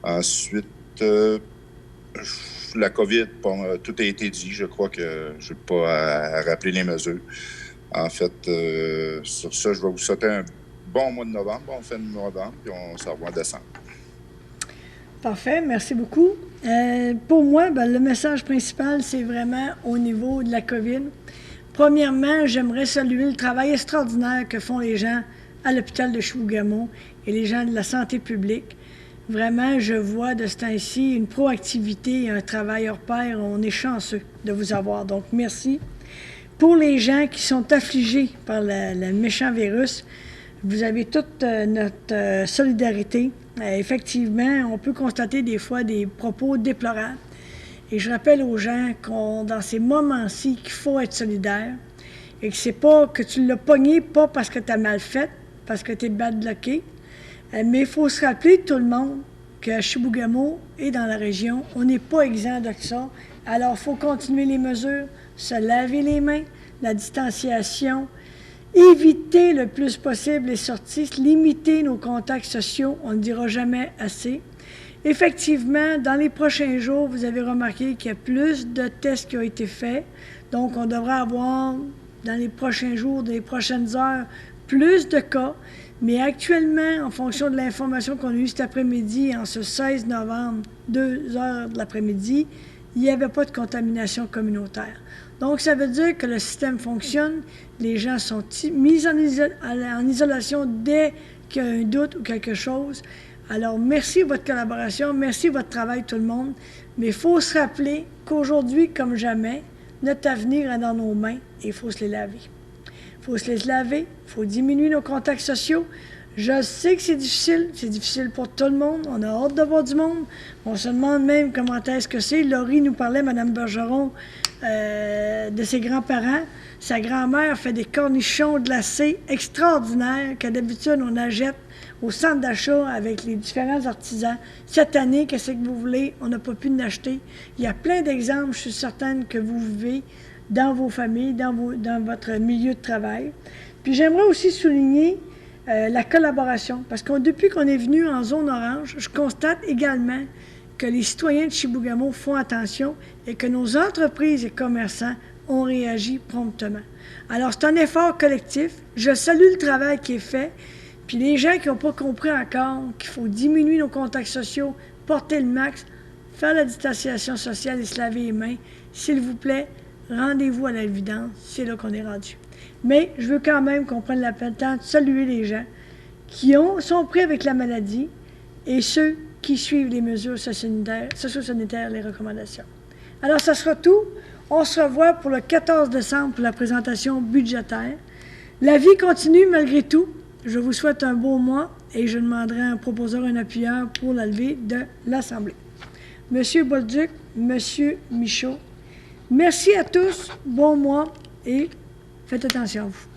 Ensuite, la COVID, tout a été dit. Je crois que je n'ai pas à rappeler les mesures. En fait, sur ça, je vais vous souhaiter un bon mois de novembre, bon fin de novembre, puis on se revoit en décembre. Parfait, merci beaucoup. Pour moi, le message principal, c'est vraiment au niveau de la COVID. Premièrement, j'aimerais saluer le travail extraordinaire que font les gens à l'hôpital de Chibougamau et les gens de la santé publique. Vraiment, je vois de ce temps-ci une proactivité et un travail hors pair. On est chanceux de vous avoir, donc merci. Pour les gens qui sont affligés par le méchant virus, vous avez toute notre solidarité. Effectivement, on peut constater des fois des propos déplorables. Et je rappelle aux gens dans ces moments-ci qu'il faut être solidaire et que c'est pas que tu l'as pogné, pas parce que tu as mal fait, parce que tu es bad lucké, mais il faut se rappeler tout le monde qu'à Chibougamau et dans la région, on n'est pas exempt de ça. Alors, il faut continuer les mesures, se laver les mains, la distanciation, éviter le plus possible les sorties, limiter nos contacts sociaux, on ne dira jamais assez. Effectivement, dans les prochains jours, vous avez remarqué qu'il y a plus de tests qui ont été faits. Donc, on devrait avoir, dans les prochains jours, dans les prochaines heures, plus de cas. Mais actuellement, en fonction de l'information qu'on a eue cet après-midi, en ce 16 novembre, 2 heures de l'après-midi, il n'y avait pas de contamination communautaire. Donc, ça veut dire que le système fonctionne, les gens sont mis en isolation dès qu'il y a un doute ou quelque chose. Alors, merci de votre collaboration, merci de votre travail, tout le monde. Mais il faut se rappeler qu'aujourd'hui, comme jamais, notre avenir est dans nos mains et il faut se les laver. Il faut se les laver, il faut diminuer nos contacts sociaux. Je sais que c'est difficile pour tout le monde, on a hâte de voir du monde, on se demande même comment est-ce que c'est. Laurie nous parlait, Mme Bergeron, de ses grands-parents. Sa grand-mère fait des cornichons glacés extraordinaires que d'habitude on achète au centre d'achat avec les différents artisans. Cette année, qu'est-ce que vous voulez? On n'a pas pu en acheter. Il y a plein d'exemples, je suis certaine, que vous vivez dans vos familles, dans votre milieu de travail. Puis j'aimerais aussi souligner la collaboration, parce que depuis qu'on est venu en zone orange, je constate également que les citoyens de Chibougamau font attention et que nos entreprises et commerçants ont réagi promptement. Alors, c'est un effort collectif. Je salue le travail qui est fait. Puis les gens qui n'ont pas compris encore qu'il faut diminuer nos contacts sociaux, porter le max, faire la distanciation sociale et se laver les mains, s'il vous plaît, rendez-vous à la vidange. C'est là qu'on est rendu. Mais je veux quand même qu'on prenne le temps de saluer les gens qui sont pris avec la maladie et ceux qui suivent les mesures socio-sanitaires, les recommandations. Alors, ça sera tout. On se revoit pour le 14 décembre pour la présentation budgétaire. La vie continue malgré tout. Je vous souhaite un beau mois et je demanderai un proposeur, un appuyeur pour la levée de l'Assemblée. Monsieur Bolduc, Monsieur Michaud, merci à tous, bon mois et faites attention à vous.